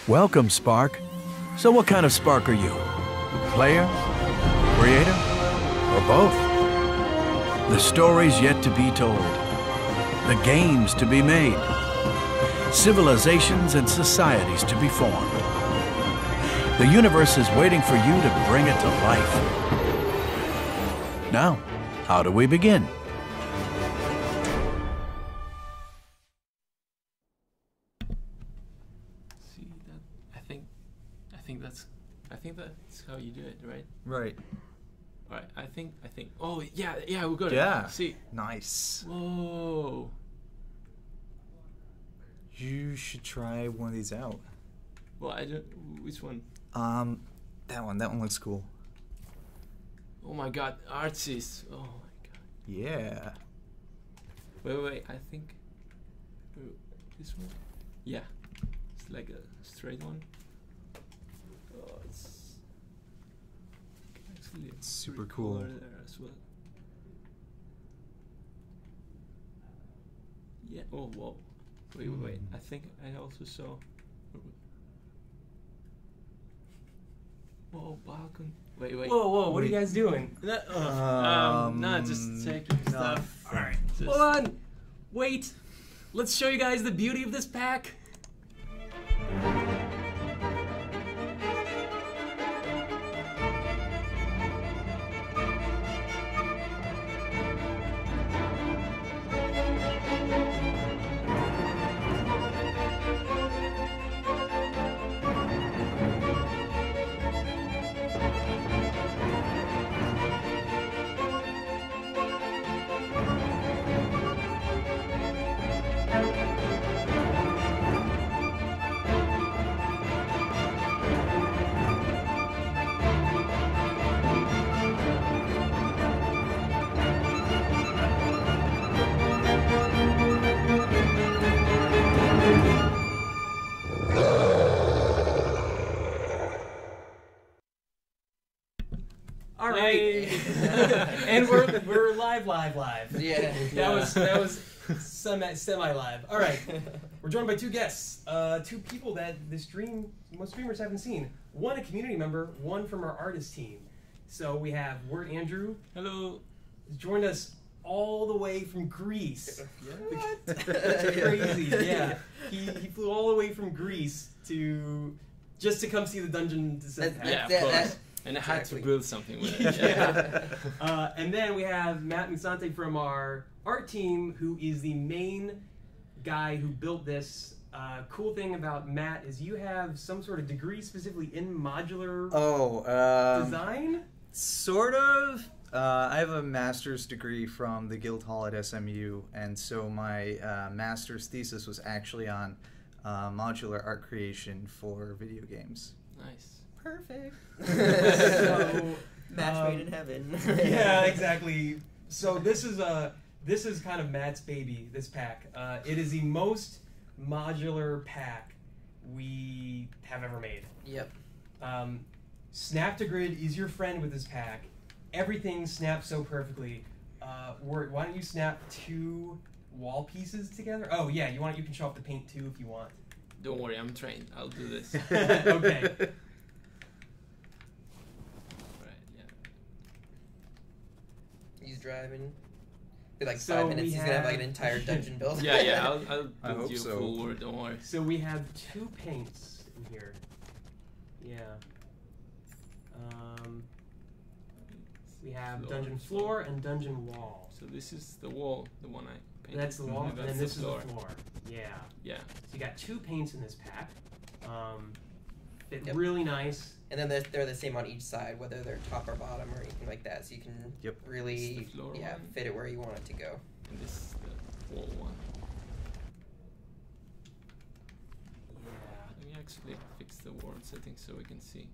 Welcome, Spark. So what kind of Spark are you? Player? Creator? Or both? The stories yet to be told. The games to be made. Civilizations and societies to be formed. The universe is waiting for you to bring it to life. Now, how do we begin? See that? I think that's how you do it, right? Right. All right. I think. Oh yeah, we got it. Yeah. See. Nice. Whoa. You should try one of these out. Well, I don't. Which one? That one. That one looks cool. Oh my God, artsies. Oh my God. Yeah. Wait. I think. This one. Yeah. It's like a straight one. Oh, it's actually It's super pretty cool. color there as well. Yeah. Oh, whoa. Wait. I think I also saw. Whoa, balcony. Wait. Whoa, what are you guys doing? No, just checking stuff. Alright, Just- hold on. Wait. Let's show you guys the beauty of this pack. All right, and we're live. Yeah. That was semi live. All right, we're joined by two guests, two people that most streamers haven't seen. One a community member, one from our artist team. So we have Word Andrew, Hello. who's joined us all the way from Greece. What? That's crazy. Yeah, he flew all the way from Greece just to come see the Dungeon Descent pack. Yeah, of that- course. And I had to exactly. build something with it. Yeah. And then we have Matt Musante from our art team, who is the main guy who built this. Cool thing about Matt is you have some sort of degree specifically in modular design? Sort of. I have a master's degree from the Guildhall at SMU, and so my master's thesis was actually on modular art creation for video games. Nice. Perfect. So, Match made in heaven. yeah, exactly. So this is kind of Matt's baby, this pack. It is the most modular pack we have ever made. Yep. Snap to Grid is your friend with this pack. Everything snaps so perfectly. Word, why don't you snap two wall pieces together? Oh yeah, you can show off the paint too if you want. Don't worry, I'm trained. I'll do this. Okay. Right, yeah. He's driving. In like So 5 minutes, we he's gonna have like have- an entire dungeon built. Yeah, I'll I build hope you so. forward, don't worry. So we have two paints in here. Yeah. We have dungeon floor and dungeon wall. So this is the wall, the one I painted. That's the wall, And and that's this the is floor. the floor. Yeah. Yeah. So you got two paints in this pack. Fit Yep. really nice. And then they're the same on each side, whether they're top or bottom or anything like that. So you can really This is the floor one. fit it where you want it to go. And this is the wall one. Yeah. Let me actually fix the world setting so we can see.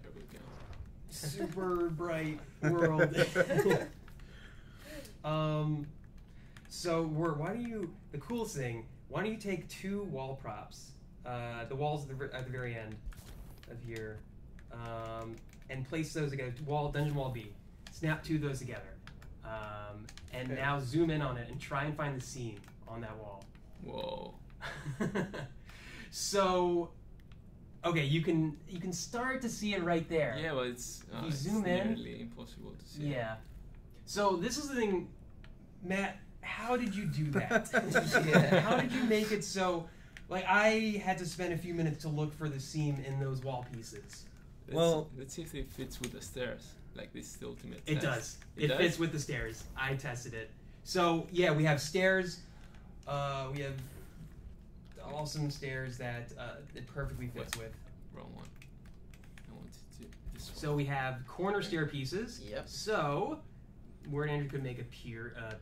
There we go. Super bright world. So the coolest thing, why don't you take two wall props, the walls at the very end of here, and place those together, dungeon wall B. Snap two of those together. And Okay. now zoom in on it and try and find the scene on that wall. Whoa. So, okay, you can start to see it right there. Yeah, but it's You zoom in. nearly impossible to see. Yeah. So this is the thing, Matt. How did you do that? Yeah. How did you make it so? Like, I had to spend a few minutes to look for the seam in those wall pieces. Let's see if it fits with the stairs. Like this is the ultimate It test. does. It It does? fits with the stairs. I tested it. So yeah, we have stairs. We have awesome stairs that it perfectly fits with. Wrong one. I wanted to this one. So we have corner stair pieces. Yep. So where Andrew could make a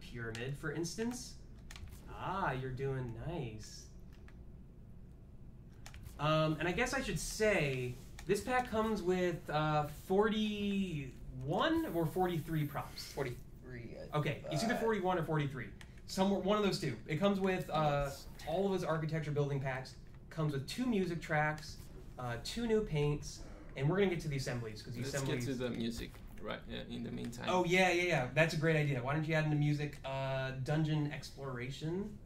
pyramid, for instance. Ah, you're doing nice. And I guess I should say this pack comes with 41 or 43 props. 43. Okay, it's either 41 or 43. Somewhere, one of those two. It comes with all of his architecture building packs. Comes with 2 music tracks, 2 new paints, and we're gonna get to the assemblies because the Let's assemblies. get to the music right in the meantime. Oh yeah. That's a great idea. Why don't you add in the music dungeon exploration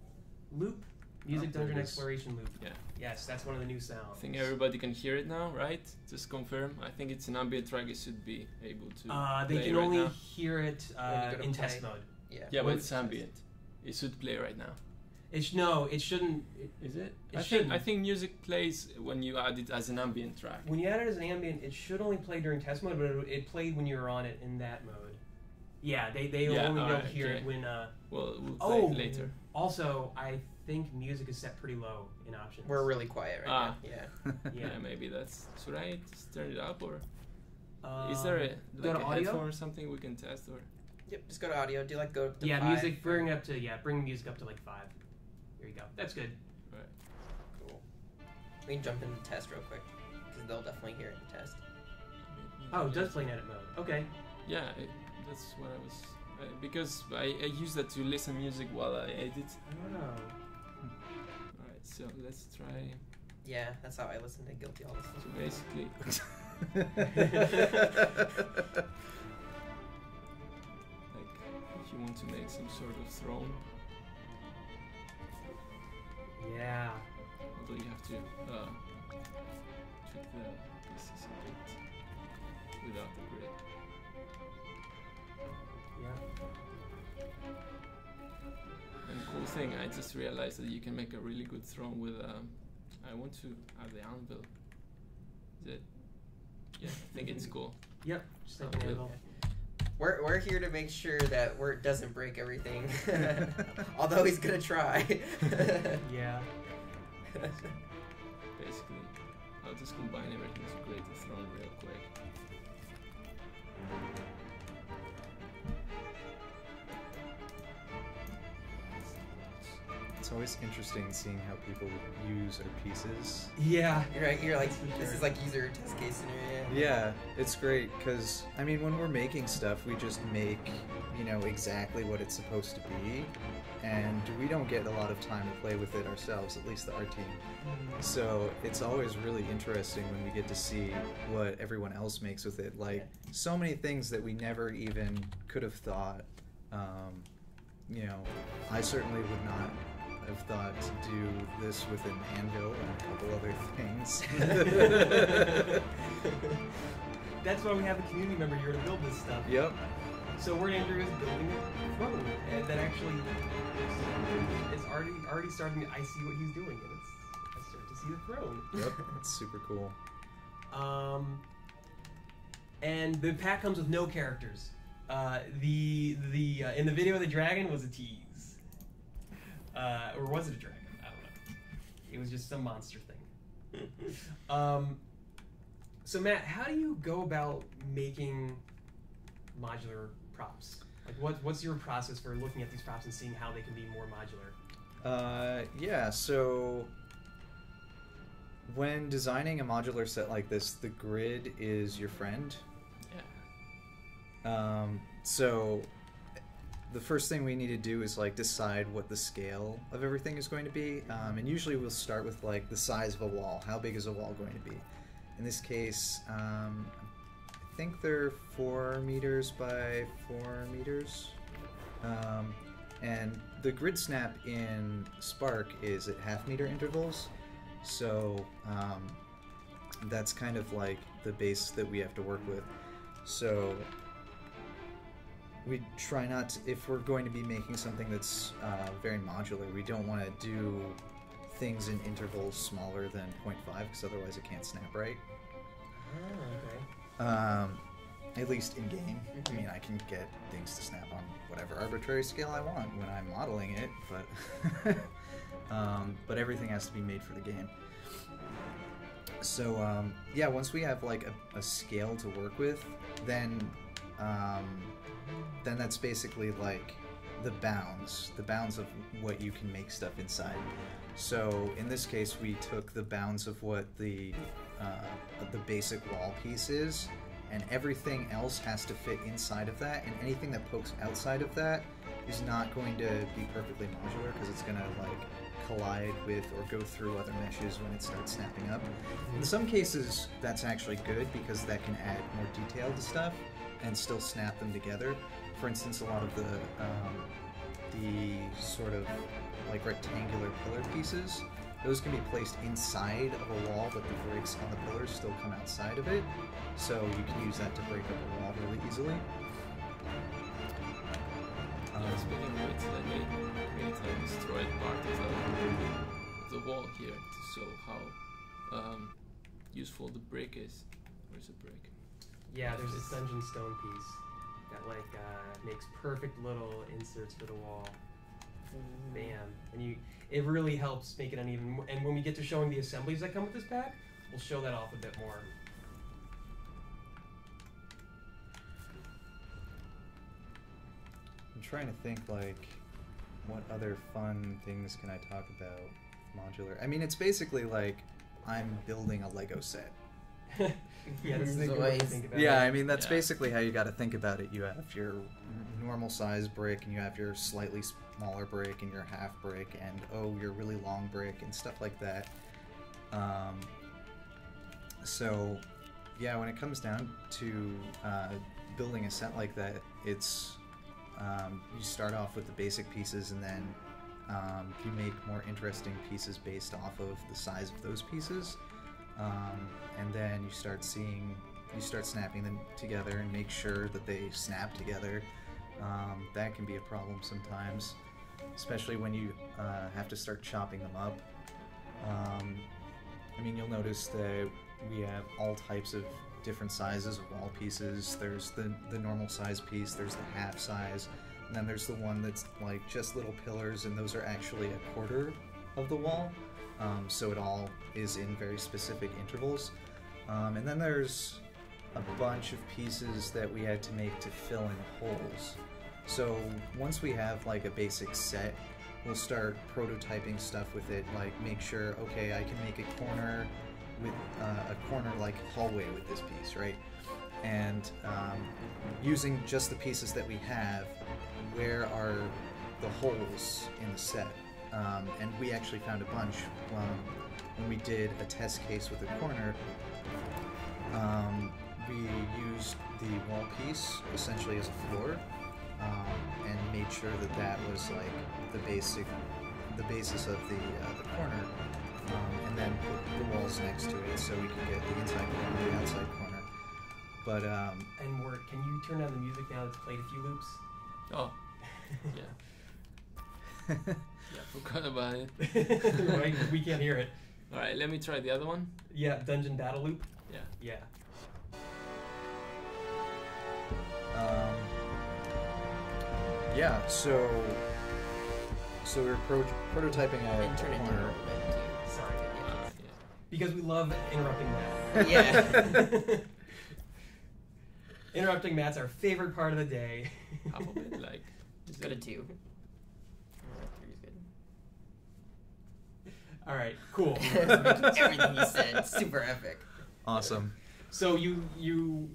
loop? Music there it dungeon is. exploration loop. Yeah. Yes, that's one of the new sounds. I think everybody can hear it now, right? Just confirm. I think it's an ambient track. It should be able to. They play can right only now. hear it When you go to in play. test mode. Yeah. Yeah, when but it's ambient. It should play right now. No, it shouldn't. Is it? It shouldn't. I think music plays when you add it as an ambient track. When you add it as an ambient, it should only play during test mode, but it played when you were on it in that mode. Yeah, they Yeah, only don't alright, hear okay. it when. Well, we'll play Oh, it later. Also, I think music is set pretty low in options. We're really quiet right Ah. now. Yeah. Yeah. Yeah. Maybe that's. Should I just turn it up or is Um, there a go like to a audio? headphone or something we can test or? Yep. Just go to audio. Do like go to Yeah, 5. music. Bring it up to bring music up to like 5. There you go. That's good. Cool. We can jump into test real quick because they'll definitely hear it in test. Oh, it does play in edit mode. Okay. Yeah, that's what I was. Because I use that to listen music while I edit. Oh. Alright, so let's try. Yeah, that's how I listen to Guilty all the So time. basically, like if you want to make some sort of throne, Yeah. although you have to check the pieces a bit without the grid. Yeah. And cool thing, I just realized that you can make a really good throne with. I want to have the anvil. Is it? Yeah, I think it's cool. Yep. Just like Okay. an anvil. We're here to make sure that Wirt doesn't break everything. Although he's gonna try. Yeah. Basically, I'll just combine everything to create a throne real quick. It's always interesting seeing how people use our pieces. Yeah. You're like, For this sure. is like user test case scenario. Yeah, it's great because I mean, when we're making stuff, we just make exactly what it's supposed to be, and we don't get a lot of time to play with it ourselves. At least our team. So it's always really interesting when we get to see what everyone else makes with it. Like so many things that we never even could have thought. I certainly would not have thought to do this with an anvil and a couple other things. That's why we have a community member here to build this stuff. Yep. So where Andrew is building a throne, and that actually is already starting. I see what he's doing, and I start to see the throne. Yep. It's super cool. And the pack comes with no characters. The in the video, the dragon was a tease. Or was it a dragon? I don't know. It was just some monster thing. So Matt, how do you go about making modular props? Like, what's your process for looking at these props and seeing how they can be more modular? Yeah, so when designing a modular set like this, the grid is your friend. Yeah. So the first thing we need to do is decide what the scale of everything is going to be, and usually we'll start with the size of a wall. How big is a wall going to be? In this case, I think they're 4 meters by 4 meters. And the grid snap in Spark is at half-meter intervals, so that's kind of like the base that we have to work with. So we try not to, if we're going to be making something that's very modular, we don't want to do things in intervals smaller than 0.5 because otherwise it can't snap right. Oh, okay. At least in game. I mean, I can get things to snap on whatever arbitrary scale I want when I'm modeling it, but everything has to be made for the game. So yeah, once we have like a scale to work with, then that's basically like the bounds of what you can make stuff inside. So in this case, we took the bounds of what the basic wall piece is, and everything else has to fit inside of that, and anything that pokes outside of that is not going to be perfectly modular because it's going to like collide with or go through other meshes when it starts snapping up. In some cases, that's actually good because that can add more detail to stuff and still snap them together. For instance, a lot of the sort of like rectangular pillar pieces, those can be placed inside of a wall, but the breaks on the pillars still come outside of it, so you can use that to break up a wall really easily. Speaking of which, I made a destroyed part of the wall here to show how useful the brick is. Where's the brick? Yeah, there's this dungeon stone piece that like makes perfect little inserts for the wall. Bam, and it really helps make it uneven. And when we get to showing the assemblies that come with this pack, we'll show that off a bit more. I'm trying to think like what other fun things can I talk about modular. I mean, it's basically like I'm building a Lego set. Yeah, this is The a good way way to it's- think about Yeah, it. I mean, that's basically how you got to think about it. You have your normal size brick, and you have your slightly smaller brick, and your half brick, and your really long brick, and stuff like that. So, yeah, when it comes down to building a set like that, it's you start off with the basic pieces, and then you make more interesting pieces based off of the size of those pieces. And then you start snapping them together and make sure that they snap together. That can be a problem sometimes, especially when you have to start chopping them up. I mean, you'll notice that we have all types of different sizes of wall pieces. There's the normal size piece, there's the half size, and then there's the one that's like just little pillars, and those are actually a quarter of the wall. So it all is in very specific intervals. And then there's a bunch of pieces that we had to make to fill in holes. So once we have like a basic set, we'll start prototyping stuff with it, like make sure, okay, I can make a corner with a corner like hallway with this piece, right? And using just the pieces that we have, where are the holes in the set? And we actually found a bunch when we did a test case with a corner. We used the wall piece essentially as a floor, and made sure that that was like the basis of the corner, and then put the walls next to it so we could get the inside corner and the outside corner. But And can you turn down the music now that's played a few loops? Oh, yeah. Yeah, forgot about it. Right? We can't hear it. Alright, let me try the other one. Yeah, dungeon battle loop. Yeah. Yeah. yeah, so we're prototyping And a turn it down a corner. little bit too. Sorry. Yeah. Because we love interrupting Matt. Yeah. Interrupting Matt's our favorite part of the day. Half of it, like. Just go to 2. 3 is good. All right, cool. Everything you said, super epic. Awesome. So you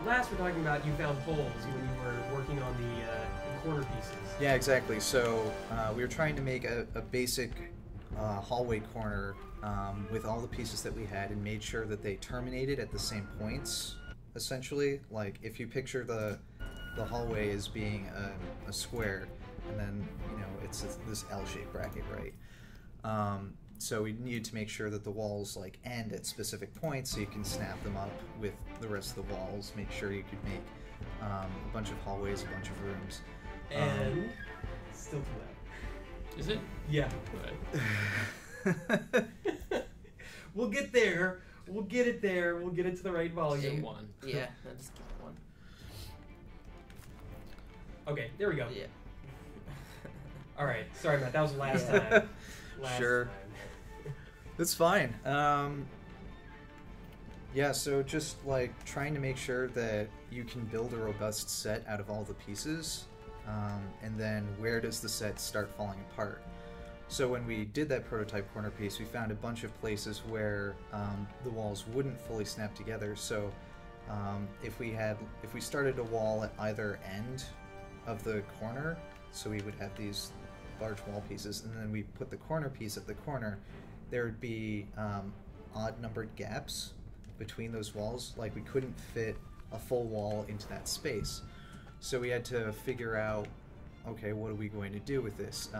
last we're talking about you found holes when you were working on the corner pieces. Yeah, exactly. So we were trying to make a basic hallway corner with all the pieces that we had, and made sure that they terminated at the same points. Essentially, like if you picture the hallway as being a square, and then it's this L-shaped bracket, right? So we need to make sure that the walls like end at specific points so you can snap them up with the rest of the walls. Make sure you could make a bunch of hallways, a bunch of rooms. And still too loud. Is it? Yeah. Right. We'll get there. We'll get it there. We'll get it to the right volume. One. Yeah, let's keep one. Okay, there we go. Yeah. All right. Sorry, Matt. That was last Yeah. time. Sure. Time. That's fine. Yeah, so just like trying to make sure that you can build a robust set out of all the pieces, and then where does the set start falling apart? So when we did that prototype corner piece, we found a bunch of places where the walls wouldn't fully snap together. So if we started a wall at either end of the corner, so we would have these large wall pieces, and then we put the corner piece at the corner, there would be odd numbered gaps between those walls. Like we couldn't fit a full wall into that space. So we had to figure out, okay, what are we going to do with this?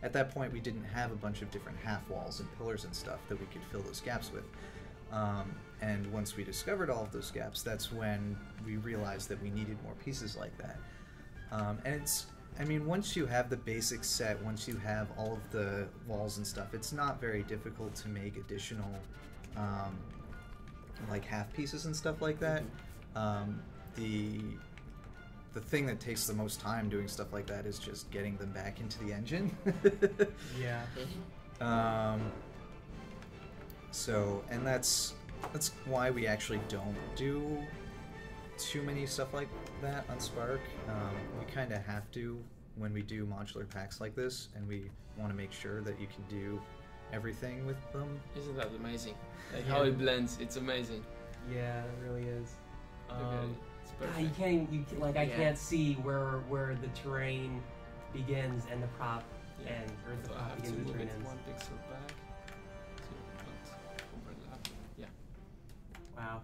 At that point, we didn't have a bunch of different half walls and pillars and stuff that we could fill those gaps with. And once we discovered all of those gaps, that's when we realized that we needed more pieces like that. And once you have the basic set, once you have all of the walls and stuff, it's not very difficult to make additional like half pieces and stuff like that. The thing that takes the most time doing stuff like that is just getting them back into the engine. Yeah. So, and that's why we actually don't do too many stuff like that on Spark. We kind of have to when we do modular packs like this, and we want to make sure that you can do everything with them. Isn't that amazing? Like how it blends, it's amazing. Yeah, it really is. Look at it. It's perfect. God, I can't see where the terrain begins and the prop ends, or the So I prop have to begins and the move terrain it ends. 1 pixel back to not overlap. Yeah. Wow.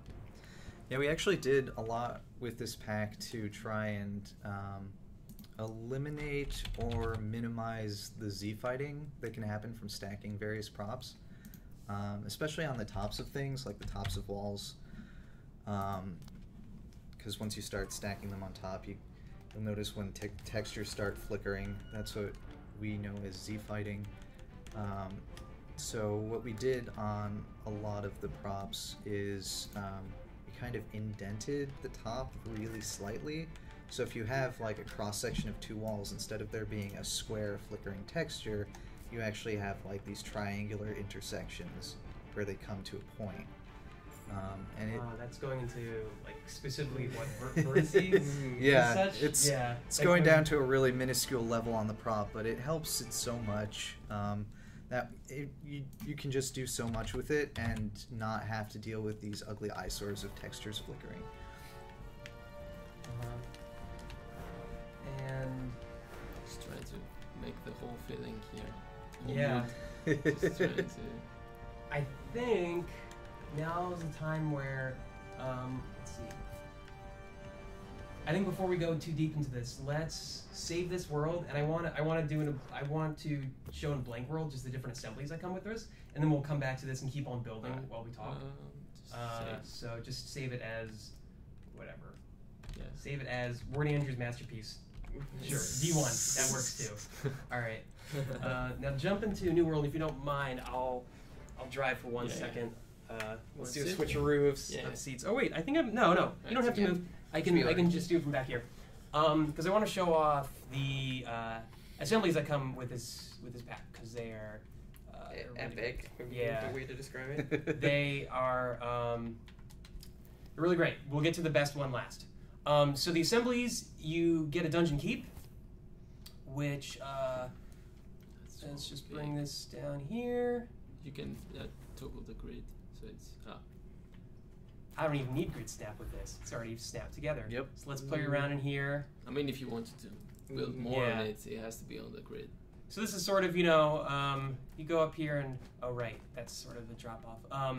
Yeah, we actually did a lot with this pack to try and eliminate or minimize the Z-fighting that can happen from stacking various props, especially on the tops of things, like the tops of walls. Because once you start stacking them on top, you'll notice when textures start flickering. That's what we know as Z-fighting. So what we did on a lot of the props is we kind of indented the top really slightly. So if you have like a cross-section of two walls, instead of there being a square flickering texture, you actually have like these triangular intersections where they come to a point. That's going into like specifically what vertices yeah, and such. It's going down to a really minuscule level on the prop, but it helps it so much that you can just do so much with it and not have to deal with these ugly eyesores of textures flickering. And Just trying to make the whole feeling here. yeah, Just trying to. I think now is the time where let's see. I think before we go too deep into this, let's save this world, and I want to show in blank world just the different assemblies that come with this, and then we'll come back to this and keep on building while we talk. So just save it as whatever. Yeah. Save it as Wardy Andrews' masterpiece. Sure, D1, that works too. All right. Now jump into New World. If you don't mind, I'll drive for one second. Let's do a switcheroo of seats. Oh wait, I think no. You don't have to move. I can just do it from back here, because I want to show off the assemblies that come with this pack, because they are epic. Yeah. The way to describe it. They are really great. We'll get to the best one last. So the assemblies, you get a dungeon keep, which let's just bring this down here. You can toggle the grid, so it's I don't even need grid snap with this. It's already snapped together. Yep. So let's play around in here. I mean, if you wanted to build more on it, it has to be on the grid. So this is sort of, you go up here and, oh right, that's sort of the drop off.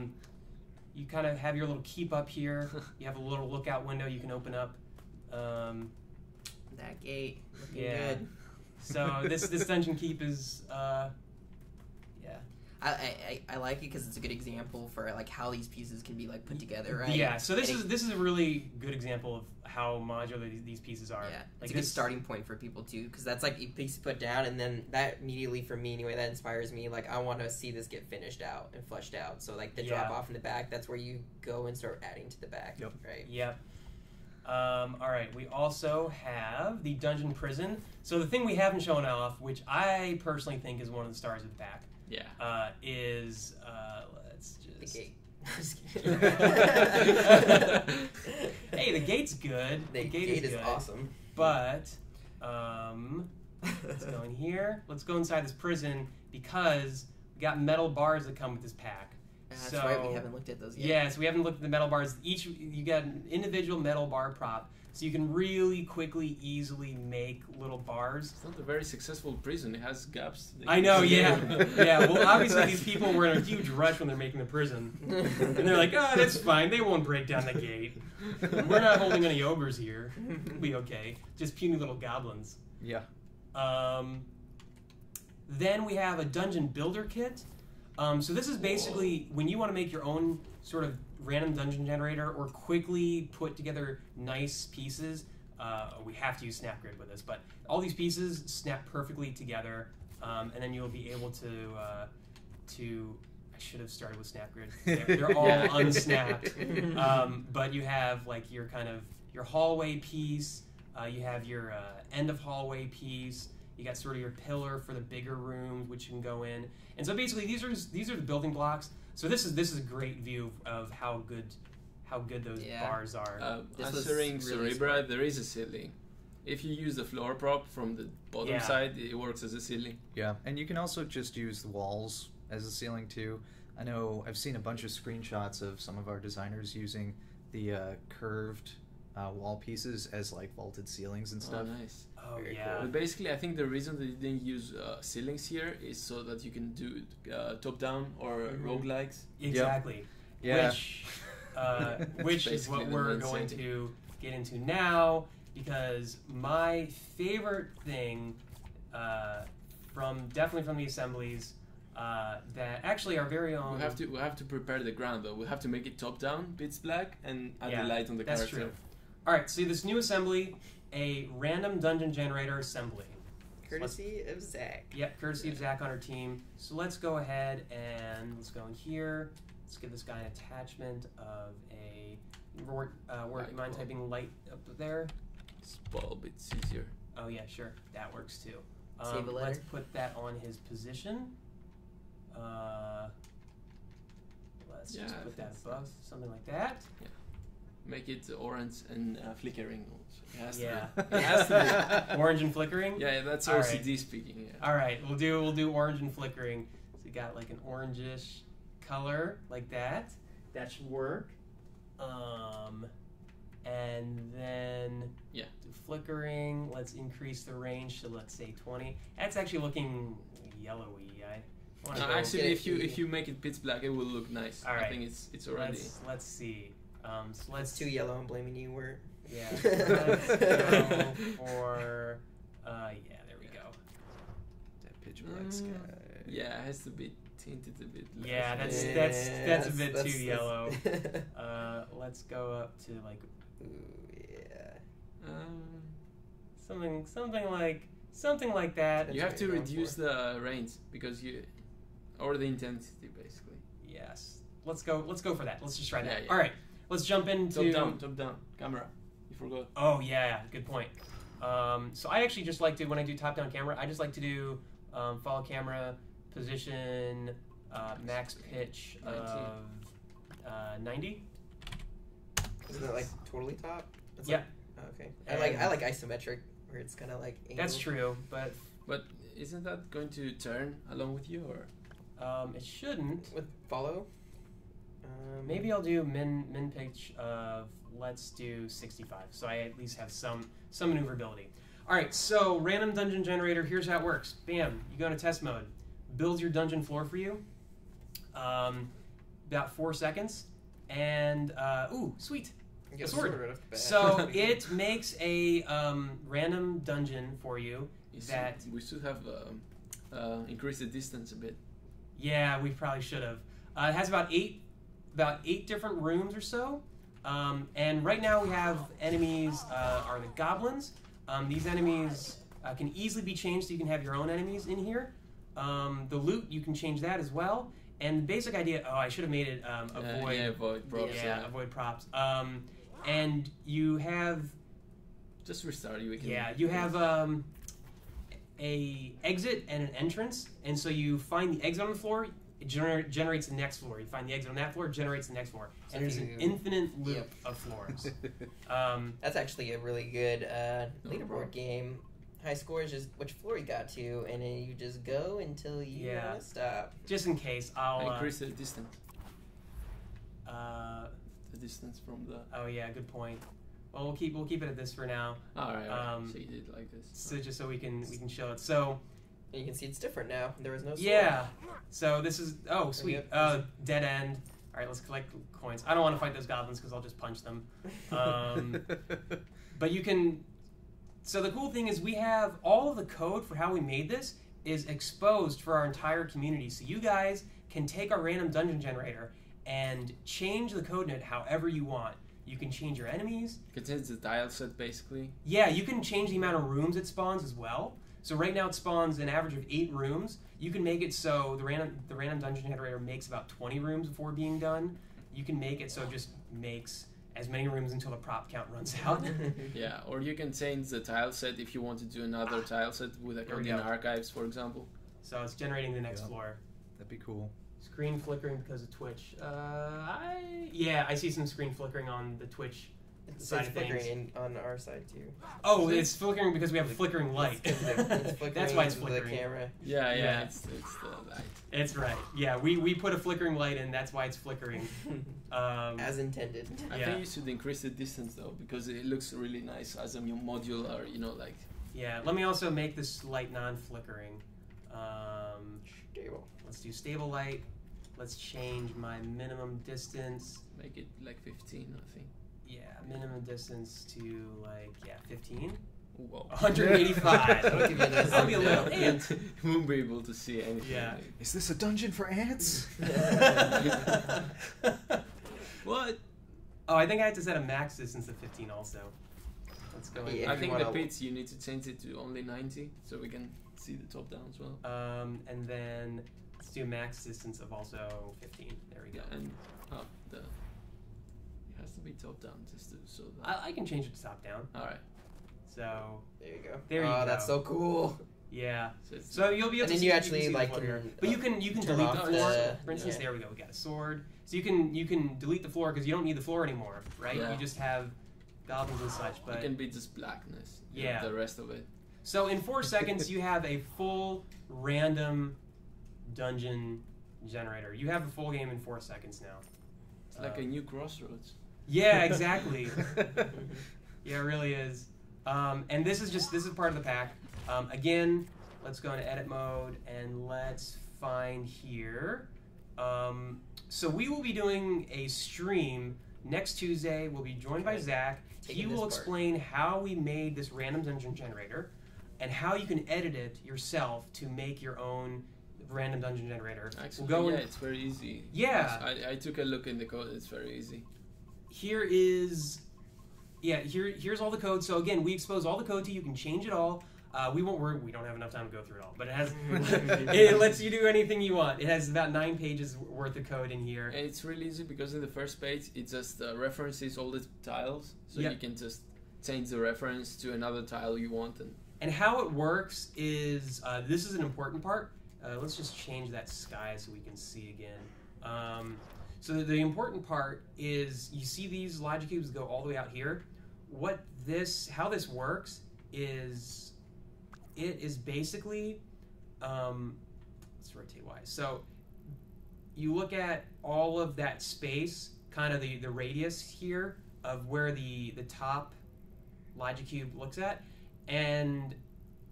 You kind of have your little keep up here. You have a little lookout window you can open up. That gate looking Yeah. good. So this dungeon keep is yeah. I like it because it's a good example for like how these pieces can be like put together, right? Yeah. So this is a really good example of how modular these pieces are. Yeah, Like it's a good starting point for people too, because that's like a piece to put down, and then that immediately, for me anyway, that inspires me. Like I want to see this get finished out and fleshed out. So like the drop off in the back, that's where you go and start adding to the back. Yep. Right. Yep. All right. We also have the dungeon prison. So the thing we haven't shown off, which I personally think is one of the stars of the pack, is let's just The gate. Hey, the gate's good. The gate is good, awesome. But let's go in here. Let's go inside this prison because we got metal bars that come with this pack. That's right. We haven't looked at those yet. Yeah, so we haven't looked at the metal bars. You got an individual metal bar prop, so you can really quickly, easily make little bars. It's not a very successful prison. It has gaps. I know, yeah. Yeah, well, obviously these people were in a huge rush when they're making the prison. And they're like, oh, that's fine. They won't break down the gate. We're not holding any ogres here. We'll be okay. Just puny little goblins. Yeah. Then we have a dungeon builder kit. So this is basically when you want to make your own sort of random dungeon generator or quickly put together nice pieces. We have to use SnapGrid with this, but all these pieces snap perfectly together, and then you'll be able to I should have started with SnapGrid. They're all unsnapped, but you have like your kind of your hallway piece. You have your end of hallway piece. You got sort of your pillar for the bigger rooms, which you can go in. And so basically, these are the building blocks. So this is a great view of how good those bars are. Answering Cerebra, there is a ceiling. If you use the floor prop from the bottom side, it works as a ceiling. Yeah, and you can also just use the walls as a ceiling too. I know I've seen a bunch of screenshots of some of our designers using the curved wall pieces as like vaulted ceilings and stuff. Oh, nice. Oh, Very yeah. cool. But basically, I think the reason that you didn't use ceilings here is so that you can do top-down or roguelikes. Exactly. Yeah. Which is what we're going to get into now, because my favorite thing definitely from the assemblies that actually our very own. We have to prepare the ground though. We have to make it top-down, pitch black, and add the light on the that's character. True. All right, so this new assembly, a random dungeon generator assembly. Courtesy of Zach. Yep, courtesy of Zach on our team. So let's go ahead and let's go in here. Let's give this guy an attachment of a. Mind typing light up there? It's bulb. It's easier. Oh yeah, sure, that works too. Save a letter. Let's put that on his position. Let's just put that above, something like that. Yeah. Make it orange and flickering. Also. It has Yeah. to be. It has to be. Orange and flickering. Yeah, that's All OCD right. speaking. Yeah. All right, we'll do orange and flickering. So you got like an orangish color like that. That should work. And then do flickering. Let's increase the range to, let's say, 20. That's actually looking yellowy. Actually, if you make it pitch black, it will look nice. All right. I think it's already. Let's see. So let's. Too yellow. I'm blaming you. Word. Yeah. Let's go for. There we go. That pitch black sky. Yeah, it has to be tinted a bit. Yeah, that's a bit too yellow. Let's go up to like. Ooh, yeah. Something like that. You have to what you're reduce going the range because or the intensity basically. Yes. Let's go for that. Let's just try that. Yeah. All right. Let's jump into Top down camera. You forgot. Oh yeah, good point. So I actually just like to, when I do top down camera, I just like to do follow camera position max pitch of 90. Isn't it like totally top? It's Yeah. Like, okay. I like isometric where it's kind of like angled. That's true, but isn't that going to turn along with you or? it shouldn't. With follow. Maybe I'll do min pitch of, let's do 65, so I at least have some maneuverability. All right, so random dungeon generator. Here's how it works. Bam, you go into test mode. Builds your dungeon floor for you. About 4 seconds, and ooh, sweet. Get a sword. right off the bat. So it makes a random dungeon for you. That we should have increased the distance a bit. Yeah, we probably should have. It has about eight different rooms or so. And right now we have enemies are the goblins. These enemies can easily be changed, so you can have your own enemies in here. The loot, you can change that as well. And the basic idea, I should have made it avoid. Avoid props. Yeah, avoid props. And you have. Just restart. You can. Yeah, you have a exit and an entrance, and so you find the exit on the floor. It generates the next floor. You find the exit on that floor, it generates the next floor. And there's an infinite loop of floors. That's actually a really good leaderboard game. High score is just which floor you got to, and then you just go until you want to stop. Just in case, I'll... increase the distance. The distance from the... Oh yeah, good point. Well, we'll keep it at this for now. Alright, so you did like this. So just so we can show it. So... And you can see it's different now. There was no sword. Yeah. So this is... Oh, sweet. Dead end. All right, let's collect coins. I don't want to fight those goblins because I'll just punch them. But you can... So the cool thing is we have all of the code for how we made this is exposed for our entire community. So you guys can take our random dungeon generator and change the code in it however you want. You can change your enemies. You can change the tile set, basically. Yeah, you can change the amount of rooms it spawns as well. So right now it spawns an average of 8 rooms. You can make it so the random dungeon generator makes about 20 rooms before being done. You can make it so it just makes as many rooms until the prop count runs out. Yeah, or you can change the tile set if you want to do another tile set with accordion archives, for example. So it's generating the next floor. That'd be cool. Screen flickering because of Twitch. I see some screen flickering on the Twitch side of things. It's flickering on our side too. Oh, it's flickering because we have a flickering light. That's why it's flickering. The camera. Yeah, it's the light. It's right. Yeah, we put a flickering light in. That's why it's flickering. As intended. I think you should increase the distance though, because it looks really nice as a modular, like. Yeah. Let me also make this light non-flickering. Stable. Let's do stable light. Let's change my minimum distance. Make it like 15, I think. Yeah, minimum distance to 15. Whoa. 185. That'll give you a nice I'll be a little ant. You won't be able to see anything. Yeah. Is this a dungeon for ants? What? Oh, I think I had to set a max distance to 15 also. Let's go. Yeah, I think the pits you need to change it to only 90 so we can see the top down as well. And then let's do max distance of also 15. There we go. Yeah, and it has to be top down just to so that. I can change it to top down. All right. So there you go. There you go. That's so cool. Yeah. So you'll be able to. And then see, you actually can like but you can delete the floor. For instance, there we go. We got a sword. So you can delete the floor because you don't need the floor anymore, right? Yeah. You just have goblins and such. But it can be just blackness. Yeah. The rest of it. So in 4 seconds, you have a full random dungeon generator. You have a full game in 4 seconds now. It's like a new Crossroads. Yeah, exactly. Yeah, it really is. And this is part of the pack. Again, let's go into edit mode and let's find here. So we will be doing a stream next Tuesday. We'll be joined by Zach. He will explain how we made this random dungeon generator and how you can edit it yourself to make your own random dungeon generator. Actually, it's very easy. Yeah. I took a look in the code. It's very easy. Here's all the code. So again, we expose all the code to you. You can change it all. We don't have enough time to go through it all, but it lets you do anything you want. It has about 9 pages worth of code in here. And it's really easy because in the first page, it just references all the tiles. So you can just change the reference to another tile you want. And how it works is, this is an important part. Let's just change that sky so we can see again. So the important part is, you see these logic cubes go all the way out here. How this works is, it is basically, let's rotate Y. So you look at all of that space, kind of the radius here of where the top logic cube looks at, and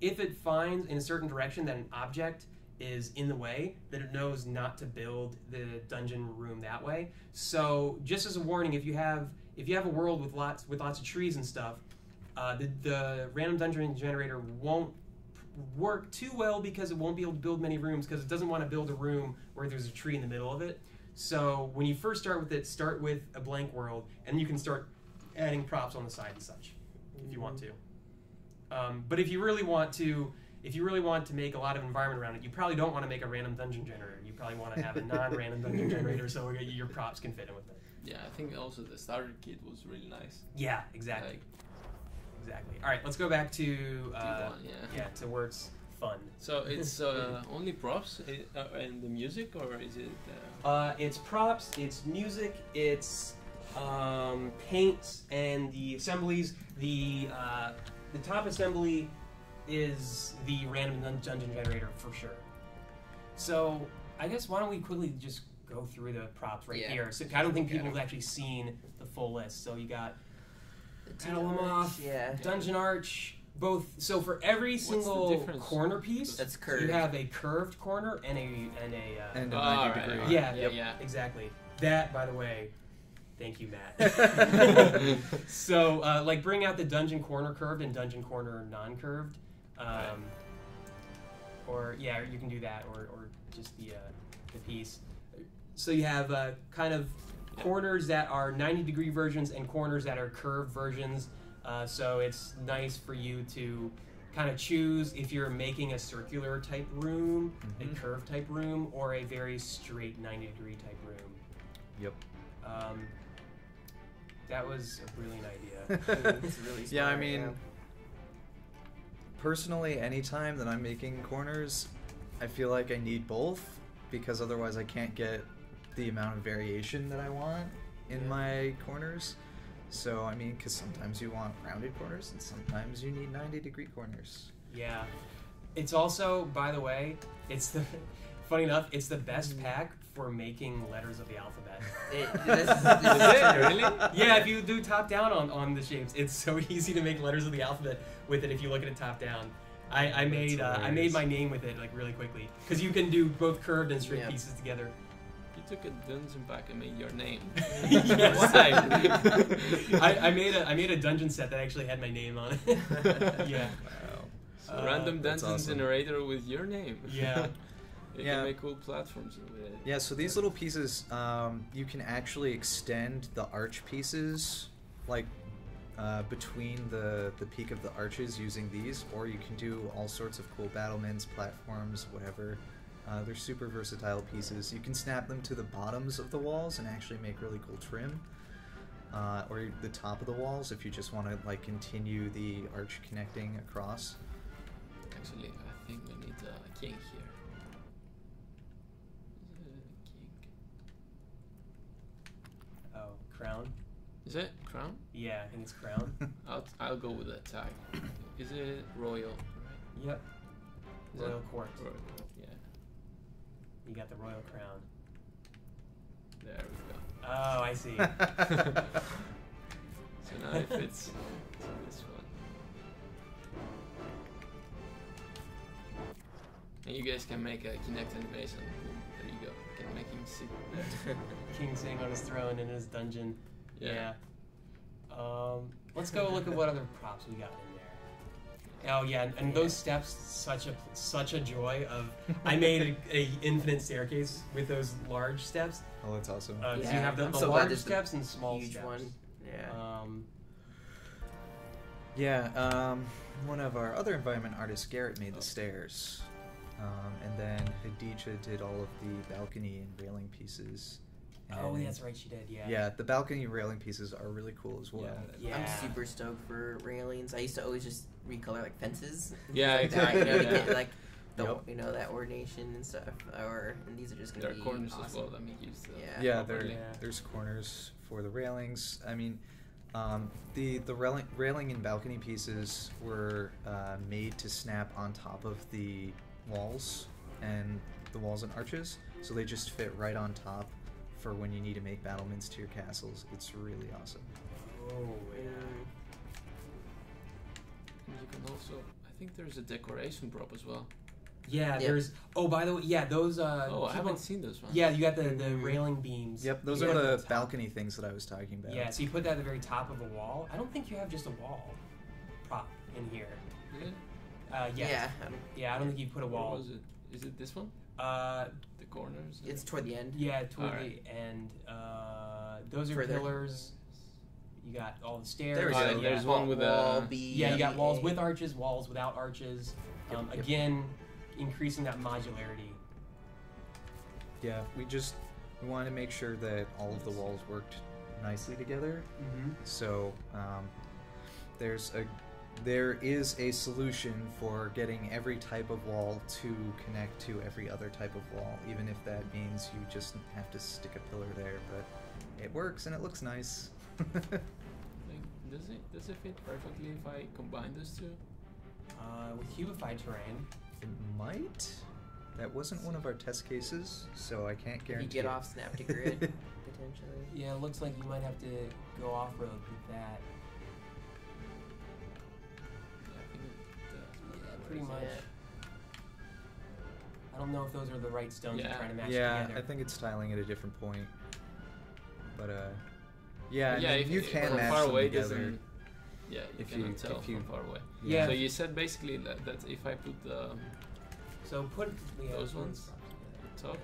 if it finds in a certain direction that an object is in the way, that it knows not to build the dungeon room that way. So just as a warning, if you have if you have a world with lots of trees and stuff, the random dungeon generator won't work too well because it won't be able to build many rooms because it doesn't want to build a room where there's a tree in the middle of it. So when you first start with it, start with a blank world, and you can start adding props on the side and such if you want to. But if you really want to make a lot of environment around it, you probably don't want to make a random dungeon generator. You probably want to have a non-random dungeon generator so your props can fit in with it. Yeah, I think also the starter kit was really nice. Yeah, exactly. Like, exactly. All right, let's go back to to where it's fun. So it's only props and the music, or is it? It's props, it's music, it's paints, and the assemblies. The top assembly is the random dungeon generator for sure. So I guess why don't we quickly just go through the props here? So I don't think people have actually seen the full list. So you got Petalimoth, Dungeon Arch, both. So for every single corner piece, that's curved. You have a curved corner and a 90 degree. Right. Yeah, exactly. That, by the way, thank you, Matt. So like bring out the dungeon corner curved and dungeon corner non-curved, or you can do that, or just the piece. So you have kind of corners that are 90-degree versions and corners that are curved versions. So it's nice for you to kind of choose if you're making a circular type room, a curved type room, or a very straight 90-degree type room. Yep. That was a brilliant idea. It's really smart, Yeah, I mean, personally, anytime that I'm making corners, I feel like I need both, because otherwise I can't get the amount of variation that I want in my corners. So, I mean, because sometimes you want rounded corners and sometimes you need 90-degree corners. Yeah. It's also, by the way, funny enough, it's the best pack for making letters of the alphabet. Is it really? Yeah, if you do top down on the shapes, it's so easy to make letters of the alphabet with it if you look at it top down. I made my name with it like really quickly because you can do both curved and straight pieces together. You took a dungeon pack and made your name. Why? I made a dungeon set that actually had my name on it. Yeah. Wow. So random dungeon generator with your name. Yeah. You can make cool platforms with it. Yeah, so these little pieces, you can actually extend the arch pieces, like between the peak of the arches using these, or you can do all sorts of cool battlements, platforms, whatever. They're super versatile pieces. You can snap them to the bottoms of the walls and actually make really cool trim, or the top of the walls if you just want to like continue the arch connecting across. Actually, I think we need a king here. Oh, crown? Is it crown? Yeah, I think it's crown. I'll go with that tag. Is it royal? Right? Yep. Royal court. Royal, yeah. You got the royal crown. There we go. Oh, I see. So now it fits this one. And you guys can make a Kinect animation. Boom, there you go. Can make him sit there. King sitting on his throne in his dungeon. Yeah. Let's go look at what other props we got in there. Oh yeah, and those steps, such a joy. I made a infinite staircase with those large steps. Oh, that's awesome. You have the large steps and small huge steps. One. Yeah. One of our other environment artists, Garrett, made the stairs. And then Hadija did all of the balcony and railing pieces. Oh, that's right, she did, yeah. Yeah, the balcony railing pieces are really cool as well. Yeah. I'm super stoked for railings. I used to always just recolor like fences. Yeah, exactly. exactly. To get, like, that ordination and stuff. And these are just going to be corners awesome. as well that make use of There's corners for the railings. I mean, the railing and balcony pieces were made to snap on top of the walls and arches, so they just fit right on top for when you need to make battlements to your castles. It's really awesome. Oh, yeah. You can also, I think there's a decoration prop as well. Yeah, Yep. there's. Oh, by the way, yeah, those. Oh, I keep haven't on- seen those ones. Yeah, you got the railing beams. Yep, those You are got the top. balcony things that I was talking about. Yeah, so you put that at the very top of a wall. I don't think you have just a wall prop in here. Is it? Yeah. I don't- Yeah, I don't think you put a Where wall. was it? Is it this one? Uh, The corners? It's toward the end. yeah, toward Alright. the end. Those are Further. pillars. You got all the stairs. There we go. Oh, Yeah. there's one with Wall a... B. Yeah, you got walls with arches, walls without arches. Yep, yep. Again, increasing that modularity. Yeah, we wanted to make sure that all of the walls worked nicely together. Mm-hmm. So there is a solution for getting every type of wall to connect to every other type of wall, even if that means you just have to stick a pillar there. But it works and it looks nice. Like, does it fit perfectly if I combine those two? With cubified terrain. It might. That wasn't one of our test cases, so I can't If you guarantee. get it. off snap to grid, potentially. Yeah, it looks like you might have to go off-road with that. Yeah, I think it does. Yeah, pretty much. Yeah. I don't know if those are the right stones you're Yeah. trying to match Yeah, together. I think it's tiling at a different point. But yeah, Yeah, I mean, if you if can from match far them away together. doesn't... Yeah, you If cannot you- tell if you- from far away. Yeah. So you said basically that if I put the So put Those ones? top...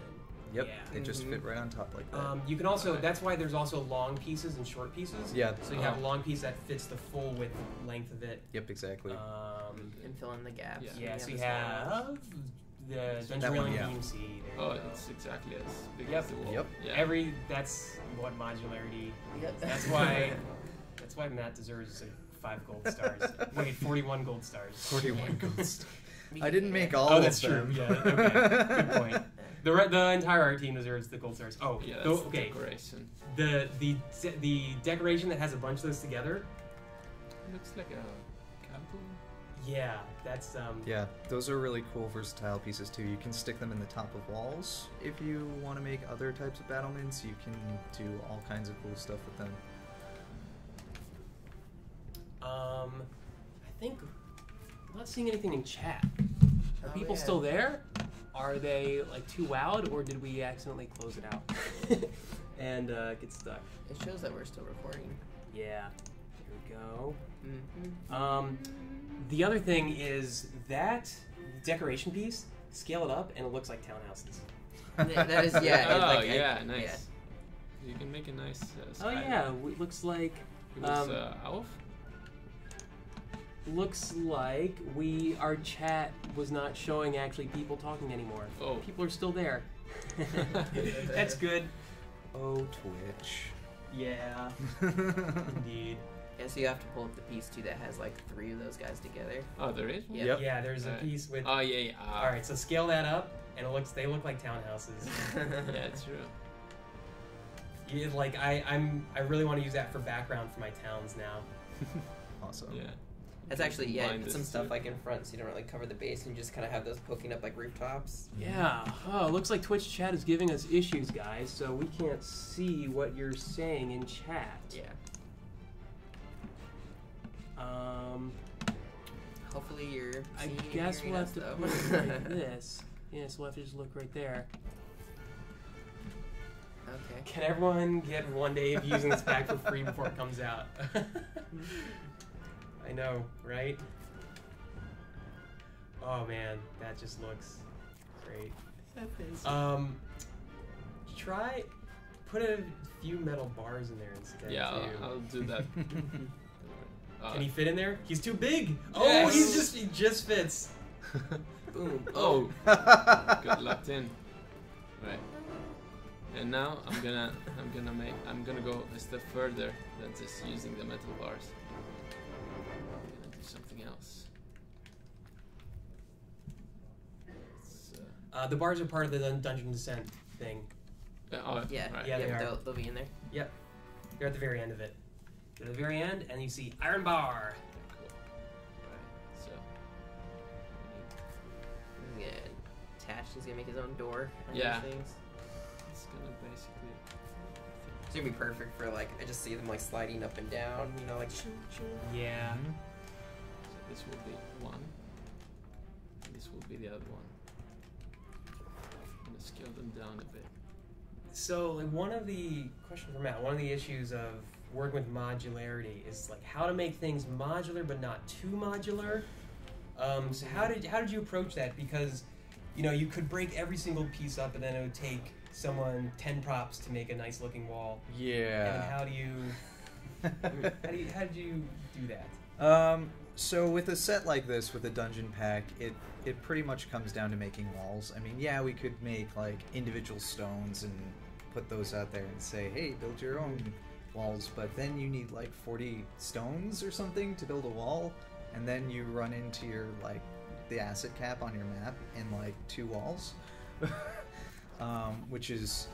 Yep, Yeah. they just fit right on top like that. You can also. Alright. That's why there's also long pieces and short pieces. Yeah. So you have a long piece that fits the full width length of it. Yep, exactly. And fill in the gaps. Yeah. Yeah. So you the small have ones. the That dungeon one, railing yeah. beam seed. Oh, it's exactly as big Yep. as the wall. Yep. Yeah. That's what modularity. Yep. That's why. That's why Matt deserves 5 gold stars. Wait, 41 gold stars. 41 gold stars. We I can- didn't make all Oh, of that's them. true. Yeah. Okay. Good point. The entire art team deserves the gold stars. Oh, Yeah, though- that's okay. decoration. The decoration that has a bunch of those together. Looks like a candle. Yeah, that's Yeah, those are really cool, versatile pieces too. You can stick them in the top of walls. If you want to make other types of battlements, you can do all kinds of cool stuff with them. I think I'm not seeing anything in chat. Are Oh, people yeah. still there? Are they like too wowed, or did we accidentally close it out and get stuck? It shows that we're still recording. Yeah. Here we go. Mm-hmm. The other thing is that decoration piece. Scale it up, and it looks like townhouses. That is, yeah. Oh, like, yeah, nice. You can make a nice Oh skyline. yeah, it looks like. It was off? Looks like our chat was not showing actually people talking anymore. Oh. People are still there. That's good. Oh, Twitch. Yeah, indeed. Yeah, so you have to pull up the piece too that has like 3 of those guys together. Oh, there is one? Yeah. Yep. Yeah, there's a Alright. piece with. Oh, yeah. All right, so scale that up, and they look like townhouses. Yeah, it's true. Yeah, like I really want to use that for background for my towns now. Awesome. Yeah. That's actually, yeah, Combine put some this stuff too. like in front so you don't really cover the base and you just kind of have those poking up like rooftops. Yeah. Oh, it looks like Twitch chat is giving us issues, guys. So we can't see what you're saying in chat. Yeah. Hopefully you're I seeing and guess hearing we'll us, have to though. put it like this. Yes, we'll have to just look right there. Okay. Can everyone get one day of using this pack for free before it comes out? I know, right? Oh man, that just looks great. Try put a few metal bars in there instead. Yeah, too. I'll do that. Can he fit in there? He's too big. Oh, Yes! he just fits. Boom. Oh, got locked in. Right. And now I'm gonna go a step further than just using the metal bars. I'm gonna do something else. It's, The bars are part of the dungeon descent thing. oh, Yeah, right. Yeah, they yeah, are. they'll be in there. Yep. They're at the very end of it. They're at the very end, and you see iron bar. Cool. Right. So. He's gonna attach, he's gonna make his own door on Yeah. these things. It's gonna basically. It's gonna be perfect for like, I just see them like sliding up and down, you know, like shoo, shoo. Yeah. So this will be one. And this will be the other one. gonna scale them down a bit. So, like, one of the issues of working with modularity is like how to make things modular but not too modular. So how did you approach that? Because, you know, you could break every single piece up, and then it would take someone 10 props to make a nice looking wall. Yeah. And how did you do that? So with a set like this, with a dungeon pack, it pretty much comes down to making walls. I mean, yeah, we could make like individual stones and put those out there and say, hey, build your own walls, but then you need like 40 stones or something to build a wall, and then you run into your like the asset cap on your map in like 2 walls, which is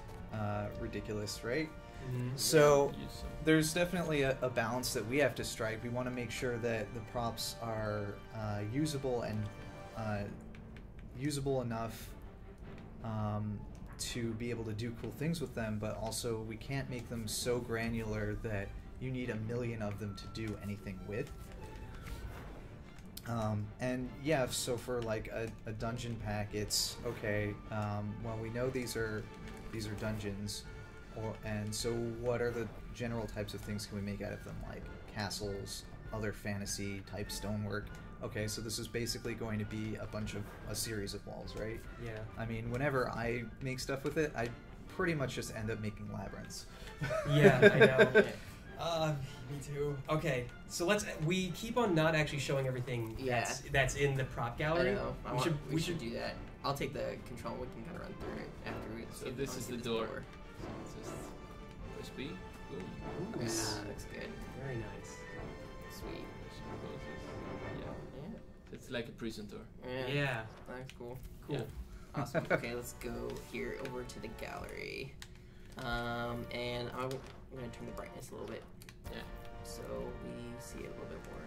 ridiculous, right? Mm-hmm. So there's definitely a balance that we have to strike. We want to make sure that the props are usable and usable enough to be able to do cool things with them, but also we can't make them so granular that you need 1 million of them to do anything with. And yeah, so for like a dungeon pack, it's okay. Well, we know these are dungeons, and so what are the general types of things can we make out of them, like castles, other fantasy type stonework? Okay, so this is basically going to be a series of walls, right? Yeah. I mean, whenever I make stuff with it, I pretty much just end up making labyrinths. Yeah, I know. Me too. Okay, so we keep on not actually showing everything that's in the prop gallery. I know. We should do that. I'll take the control. We can kind of run through it after we. So this is the door. So just press B. Boom. Yeah, looks good. Very nice. Sweet. Yeah. It's like a prison door. Yeah. That's cool. Cool. Yeah. Awesome. Okay, let's go here over to the gallery. And I'm gonna turn the brightness a little bit. Yeah. So we see it a little bit more.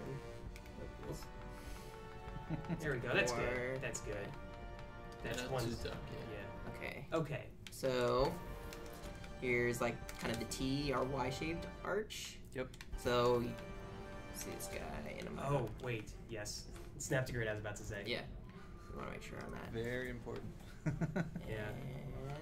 There we go. That's good. That's good. That's Not one. too dark, Yeah. Okay. Okay. So here's like kind of the T or Y-shaped arch. Yep. So you see this guy in a Oh wait. Yes. Snap to grid. I was about to say. Yeah. We want to make sure on that. Very important. Yeah.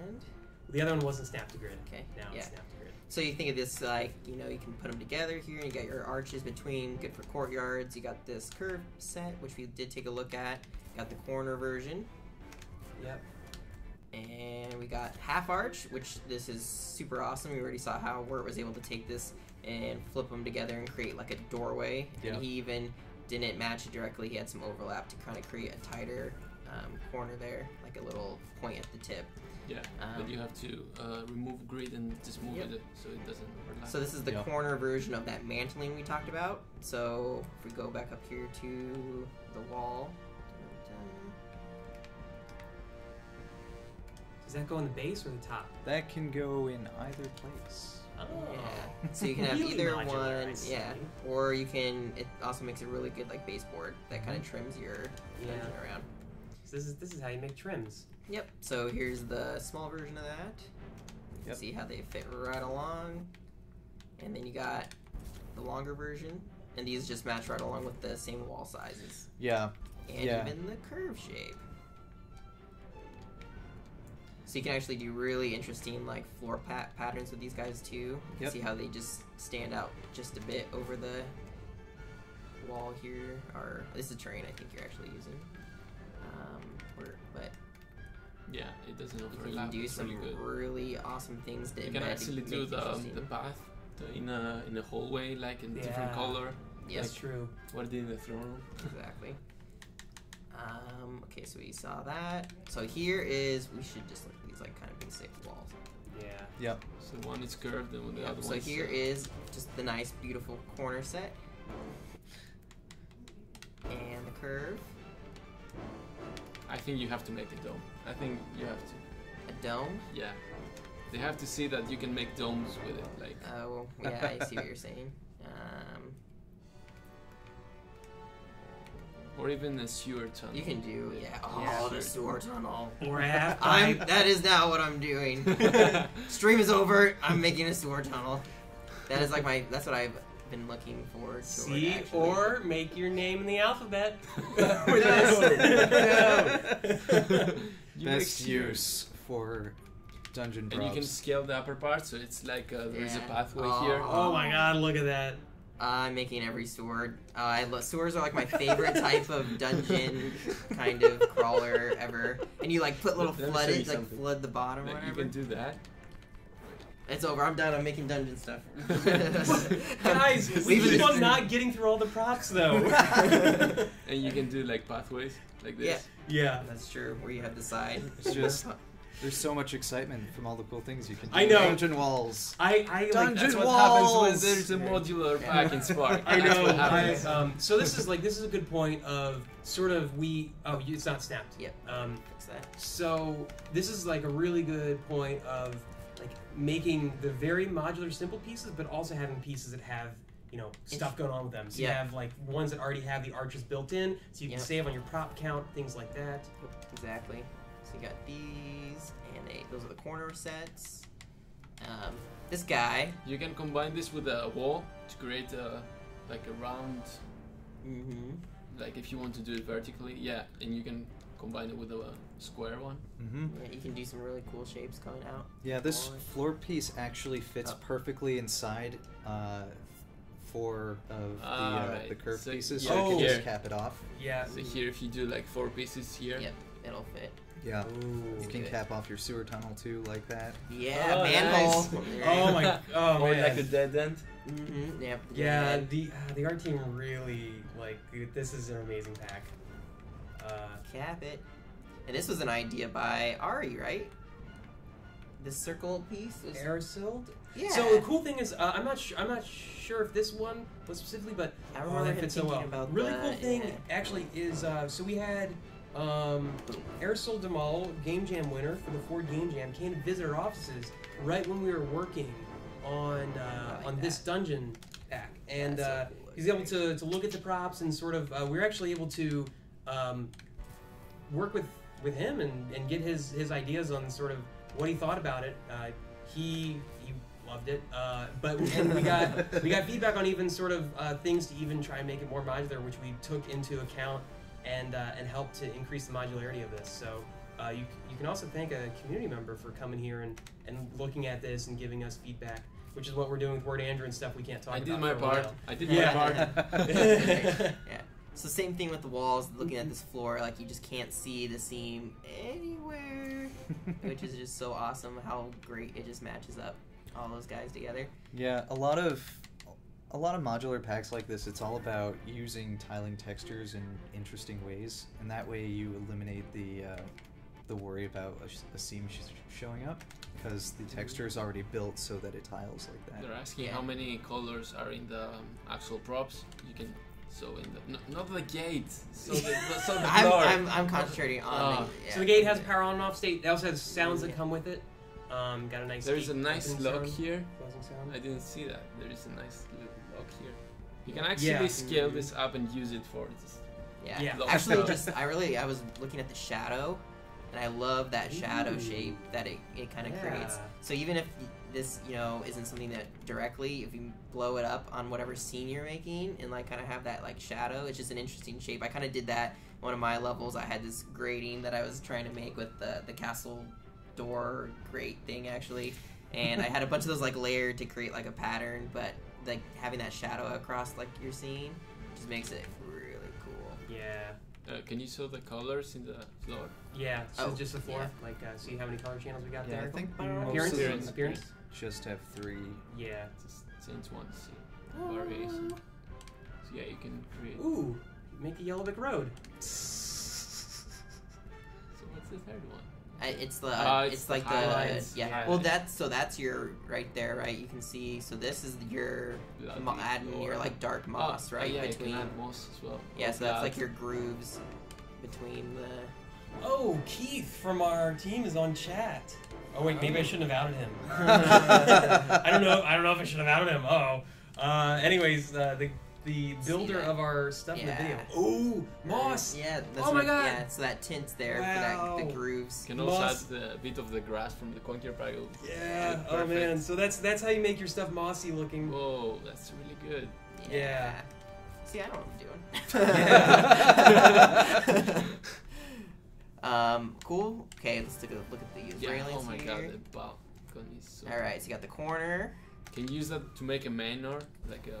And The other one wasn't snap to grid. okay. Now Yeah. it's snap to grid. So you think of this like, you know, you can put them together here, and you got your arches between, good for courtyards. You got this curve set, which we did take a look at. Got the corner version. Yep. And we got half arch, which this is super awesome. We already saw how Wirt was able to take this and flip them together and create like a doorway. Yeah. And he even didn't match it directly. He had some overlap to kind of create a tighter corner there, like a little point at the tip. Yeah. But you have to remove grid and just move it so it doesn't overlap. So this is the corner version of that mantling we talked about. So if we go back up here to the wall. Does that go in the base or the top? That can go in either place. Oh. Yeah. So you can have Really either modular, I one, see. yeah, or you can. It also makes a really good like baseboard that kind of trims your dungeon around. So this is how you make trims. Yep. So here's the small version of that. Yep. See how they fit right along, and then you got the longer version, and these just match right along with the same wall sizes. Yeah. And Yeah. even the curve shape. So you can actually do really interesting like floor patterns with these guys too. You can Yep. see how they just stand out just a bit over the wall here. Or this is terrain I think you're actually using. But yeah, it doesn't you overlap. can do It's some really good. really awesome things to You can embed to actually make do it the interesting. path in a hallway, like in different Yeah. color. Yes, That's true. What it did in the throne room. exactly. Okay, so we saw that. So here is, we should just look at these like kind of basic walls. Yeah. Yep. So one is curved and the other So one's here is just the nice, beautiful corner set. And the curve. I think you have to make a dome. I think you have to. A dome. Yeah. They have to see that you can make domes with it. Like. Oh, yeah, I see what you're saying. Or even a sewer tunnel. You can do, yeah. Oh, Yeah, the sewer tunnel. Or a half pipe. That is now what I'm doing. Stream is over. I'm making a sewer tunnel. That is like that's what I've been looking forward to. See, actually. or make your name in the alphabet. With Best use for dungeon And you can props. scale the upper part, so it's like there's a Yeah. pathway Oh. here. Oh my god, look at that. I'm making every sword. Swords are like my favorite type of dungeon kind of crawler ever. And you like put little Let me show you flooded, like something. flood the bottom or Like, whatever. you can do that. It's over. I'm done. I'm making dungeon stuff. Guys, we Leave it keep as- on not getting through all the props though. And you can do like pathways like this. Yeah. That's true. Where you have the side. It's just there's so much excitement from all the cool things you can do. I know. Dungeon walls. I like, Dungeon That's what walls. happens when there's a modular pack in Spark. I That's know. what happens. So this is a good point of sort of it's not snapped. Yep. Fix that. So this is like a really good point of like making the very modular simple pieces, but also having pieces that have stuff going on with them. So you Yeah. have like ones that already have the arches built in, so you can Yep. save on your prop count, things like that. Exactly. So you got these, and those are the corner sets. This guy. You can combine this with a wall to create like a round, Mm-hmm. like if you want to do it vertically, yeah, and you can combine it with a square one. Mm-hmm. Yeah, you can do some really cool shapes coming out. Yeah, this Or- floor piece actually fits perfectly inside four of right. the curved So, pieces, yeah, so you can here. just cap it off. Yeah. So here, if you do like 4 pieces here, Yep, it'll fit. Yeah. Ooh. You can good. cap off your sewer tunnel too, like that. Yeah, Oh, manhole. nice. Oh my. Oh or man. like a dead end. Mm-hmm. Yep. Yeah, the art team really this is an amazing pack. Cap it. And this was an idea by Ari, right? This circle piece was. Aerosild. Yeah. So the cool thing is, I'm not sure if this one was specifically, but I remember that him fits so thinking well. about Really that, cool thing yeah. actually is so we had Aerosol Demal, Game Jam winner for the Ford Game Jam, came to visit our offices right when we were working on like this that. dungeon pack, and That's so cool. he's able to look at the props and sort of we were actually able to work with him and get his ideas on sort of what he thought about it. He loved it, but and we got feedback on even sort of things to even try and make it more modular, which we took into account and helped to increase the modularity of this. So you can also thank a community member for coming here and looking at this and giving us feedback, which is what we're doing with Word Andrew and stuff we can't talk I about. did my for a part. while. I did Yeah. my part. Yeah. So same thing with the walls. Looking at this floor, like you just can't see the seam anywhere, which is just so awesome. How great it just matches up all those guys together. Yeah, a lot of modular packs like this, it's all about using tiling textures in interesting ways, and that way you eliminate the worry about a seam showing up, because the texture is already built so that it tiles like that. They're asking Yeah. how many colors are in the actual props. You can sew in the not the gate, so the floor. I'm concentrating on. Yeah. So the gate has power on and off state. It also has sounds that come with it. Got a nice. There is a gate nice opening lock sound, here. closing sound. I didn't see that. There is a nice little lock here. You can actually scale this up and use it for this. Yeah. Yeah. Actually, I was looking at the shadow, and I love that shadow shape that it kind of Yeah. creates. So even if this, isn't something that directly, if you blow it up on whatever scene you're making and like kind of have that like shadow, it's just an interesting shape. I kind of did that one of my levels. I had this grating that I was trying to make with the castle door grate thing actually, and I had a bunch of those like layered to create like a pattern, but like having that shadow across like your scene just makes it really cool. Yeah. Can you sew the colors in the floor? Yeah. So Oh, just the floor. yeah. Like, see how many color channels we got Yeah, there. I think Appearance. most Appearance. just have 3. Yeah. Just change one to see variation. So yeah, you can create. Ooh, make the Yellow Brick Road. So what's the third one? It's the It's it's the like the highlights. yeah. Well, that's your right there, right? You can see. So this is your Bloody adding your floor. like dark moss, right? Yeah, between you can add moss as well. yeah. So that's like Blood. your grooves between the. Oh, Keith from our team is on chat. Oh wait, maybe I shouldn't have outed him. I don't know if I should have outed him. Anyways, the builder that? of our stuff in the Yeah. video. Ooh, moss. Yeah. That's Oh my what- God. Yeah. So that tint's there Wow. for the grooves. You can also Moss. add the bit of the grass from the Conquer Pile. Yeah. Oh Perfect. man. So that's how you make your stuff mossy looking. Whoa, that's really good. Yeah. See, I know what I'm doing. Cool. Okay, let's take a look at these railings oh my here. god, the balcony is so Alright, so you got the corner. Can you use that to make a manor? Like a...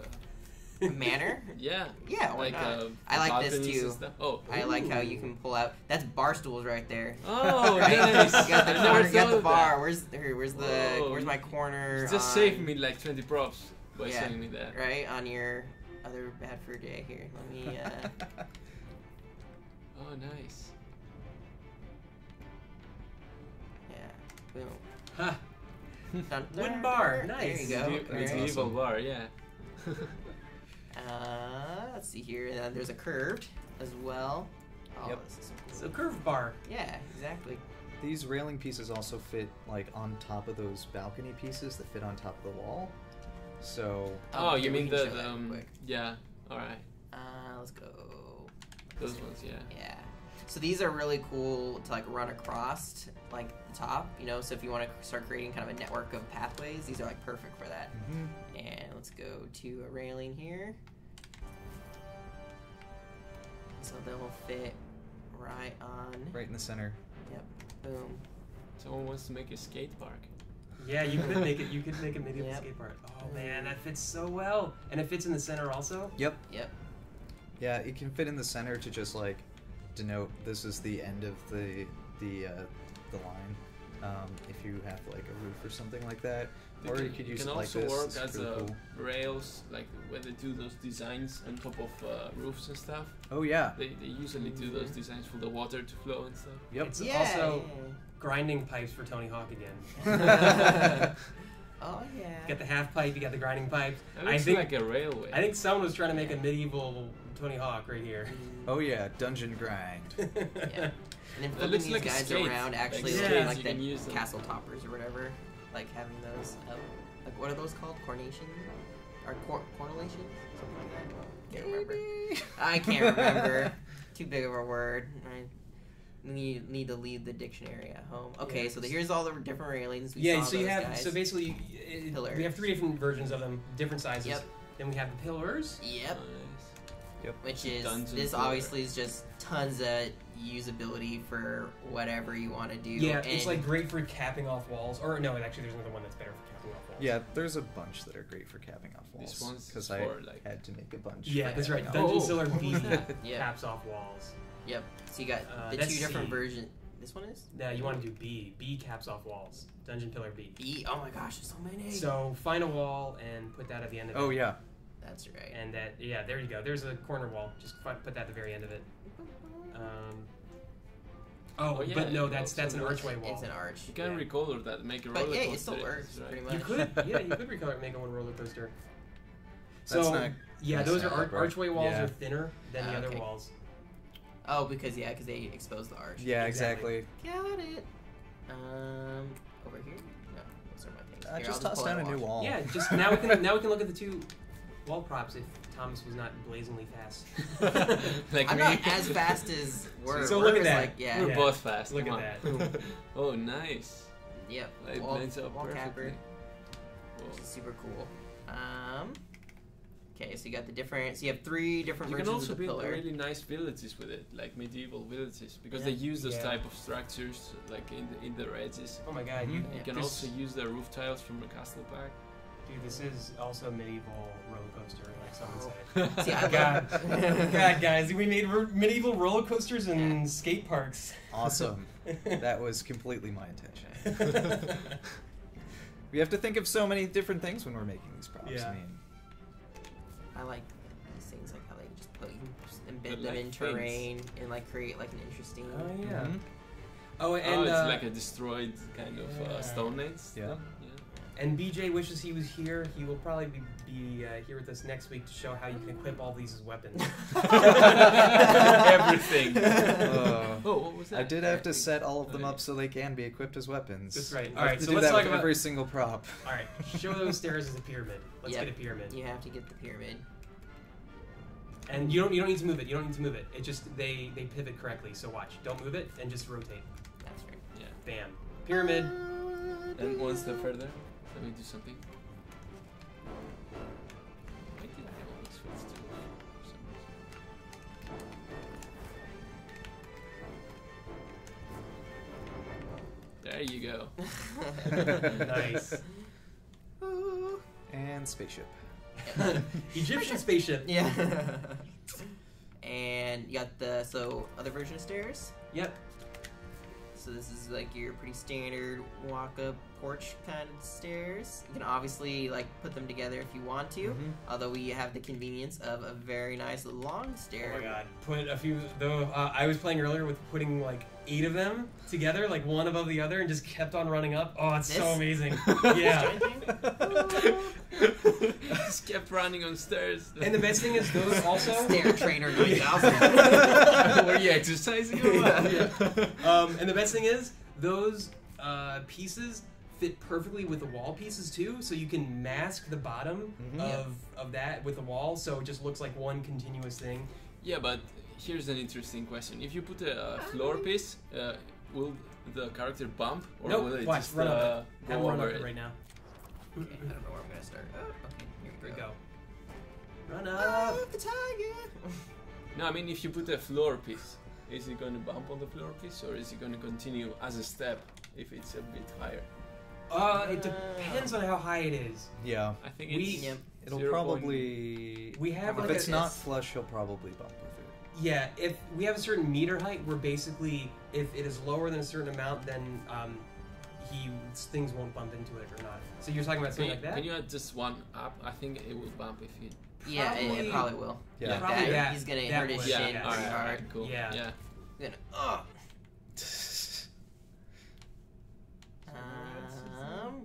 Manor? Yeah. Yeah, why Like not? a I like this balconies and too. stuff. Oh. I like how you can pull out. That's bar stools right there. Oh, Right? nice. You got the I never corner, you got thought the of bar. that. Where's my corner? You just on- saved me like 20 props by Yeah, saying me that. Right on your other bad fur day here. Let me. Oh, nice. Yeah. Boom. Huh. Dun, Wooden dun, bar, dun. nice. There you go. Medieval awesome. bar, yeah. Let's see here. And then there's a curved as well. Oh, Yep. this is so cool. So curved bar. Yeah, exactly. These railing pieces also fit like on top of those balcony pieces that fit on top of the wall. So Oh, you here, we mean can the, show that real quick. yeah, alright. Let's go. Those ones, yeah. Yeah. So these are really cool to like run across like the top, you know, so if you want to start creating kind of a network of pathways, these are like perfect for that. And let's go to a railing here. So they'll fit right on. right in the center. Yep. Boom. Someone wants to make a skate park. Yeah, you could make it. You could make a medieval Yep. skate park. Oh man, that fits so well, and it fits in the center also. Yep. Yep. Yeah, it can fit in the center to just like denote this is the end of the line. If you have like a roof or something like that, or you could use can it like also this. work It's as really cool. rails, like when they do those designs on top of roofs and stuff. Oh yeah. They usually do those designs for the water to flow and stuff. Yep. It's Yeah. also grinding pipes for Tony Hawk again. Oh yeah. You got the half pipe, you got the grinding pipes. It I looks think like a railway. I think someone was trying to make a medieval Tony Hawk right here. Oh yeah, dungeon grind. Yeah. And then It flipping looks these like a guys skate. around actually Like look skates, like you the can use them. castle toppers or whatever. Like having those like what are those called? Coronation? Or correlation? Something like that. Can't remember. I can't remember. Too big of a word. I need to leave the dictionary at home. Okay, Yeah. so here's all the different railings. We Yeah, saw so you those have guys. so basically Pillars. we have 3 different versions of them, different sizes. Yep. Then we have the pillars. Yep. Nice. Which is Dungeon this pillar. obviously is just tons of usability for whatever you want to do. Yeah, and it's like great for capping off walls. Or no, actually, there's another one that's better for capping off walls. Yeah, there's a bunch that are great for capping off walls. This one's because for, I like- had to make a bunch. Yeah, for that's right. capping off Dungeon Oh. Cellar B Yeah. caps off walls. Yep. So you got the that's 2 different C. versions. This one is Now you want to do B. B caps off walls. Dungeon Pillar B. B. Oh my gosh, there's so many. So find a wall and put that at the end of it. Oh yeah. That's right. And that, yeah, there you go. There's a corner wall. Just put that at the very end of it. Oh, yeah, but no, you that's also an want- archway wall. It's an arch. You can Yeah. recolor that, make a roller But coaster. yeah, it still works right? pretty much. You could, yeah, you could recolor it, make it one roller coaster. That's So not yeah, those are right. archway walls Yeah. are thinner than the other Okay. walls. Oh, because they expose the arch. Yeah, Exactly. exactly. Got it. Over here. No, those are my things. Here, Just I'll toss pull down out a new wall. Yeah, just now we can look at the 2 wall props if Thomas was not blazingly fast. Like I'm me. not as fast as we're. So look at we're that. Like, yeah. We're Yeah. both fast. Look come at on. Oh, nice. Yep. It Wall, blends up wall perfectly. capper. Whoa. Which is super cool. Okay, so you got the different. So you have 3 different You can versions also of the build pillar. really nice villages with it, like medieval villages, because Yeah. they use those Yeah. type of structures, like in their edges. Oh my god, you You can this, also use the roof tiles from a castle pack. dude, this is also medieval roller coaster, like someone Oh. said. See, I God, love. God, guys, we made medieval roller coasters and skate parks. Awesome. That was completely my intention. We have to think of so many different things when we're making these props. Yeah. I mean, I like these things, like how they just put you just embed But them like in terrain and like create like an interesting. Oh yeah. mhm. Oh, and It's like a destroyed kind of yeah. Stone Age. Yeah. and BJ wishes he was here. He will probably be here with us next week to show how you can equip all these as weapons. Everything. Oh, what was that? I did have to set all of them up so they can be equipped as weapons. That's right. I All have right, to so do let's that talk with about- every single prop. All right, show those stairs as a pyramid. Let's Yep. get a pyramid. You have to get the pyramid. And you don't need to move it. You don't need to move it. It just they pivot correctly. So watch. Don't move it and just rotate. That's right. Yeah. Bam. Pyramid. And one step further, let me do something. Why did I always switch to for some reason? There you go. Nice. And spaceship. Egyptian spaceship. Yeah. And you got the other version of stairs. Yep. So this is like your pretty standard walk-up porch kind of stairs. You can obviously like put them together if you want to. Although we have the convenience of a very nice long stair. Oh my god. Put a few, though, I was playing earlier with putting like 8 of them together, like one above the other, and just kept on running up. Oh, it's so amazing. Yeah. Just kept running on stairs. And the best thing is those also... Stair Trainer 9000. Were you exercising or what? Yeah. And the best thing is those pieces fit perfectly with the wall pieces too, so you can mask the bottom of that with the wall, so it just looks like one continuous thing. Yeah, but here's an interesting question. If you put a floor piece, will the character bump, or Nope, will it watch, just run up it. go Have run over up it? it right now. Okay, I don't know where I'm gonna start. Oh, okay, here we go. Run up! Oh, the tiger! No, I mean if you put a floor piece, is it going to bump on the floor piece, or is it going to continue as a step if it's a bit higher? It depends on how high it is. Yeah. I think it's It'll 0. probably... We have if like it's a, not flush, he'll probably bump with it. Yeah, if we have a certain meter height, we're basically, if it is lower than a certain amount, then things won't bump into it or not. So you're talking about something like that? Can you add just one up? I think it will bump if you... Yeah, it probably will. Yeah. Like Probably that. He's gonna That hurt his would, shin yeah. pretty hard. Alright, cool. Yeah. Yeah. He's gonna,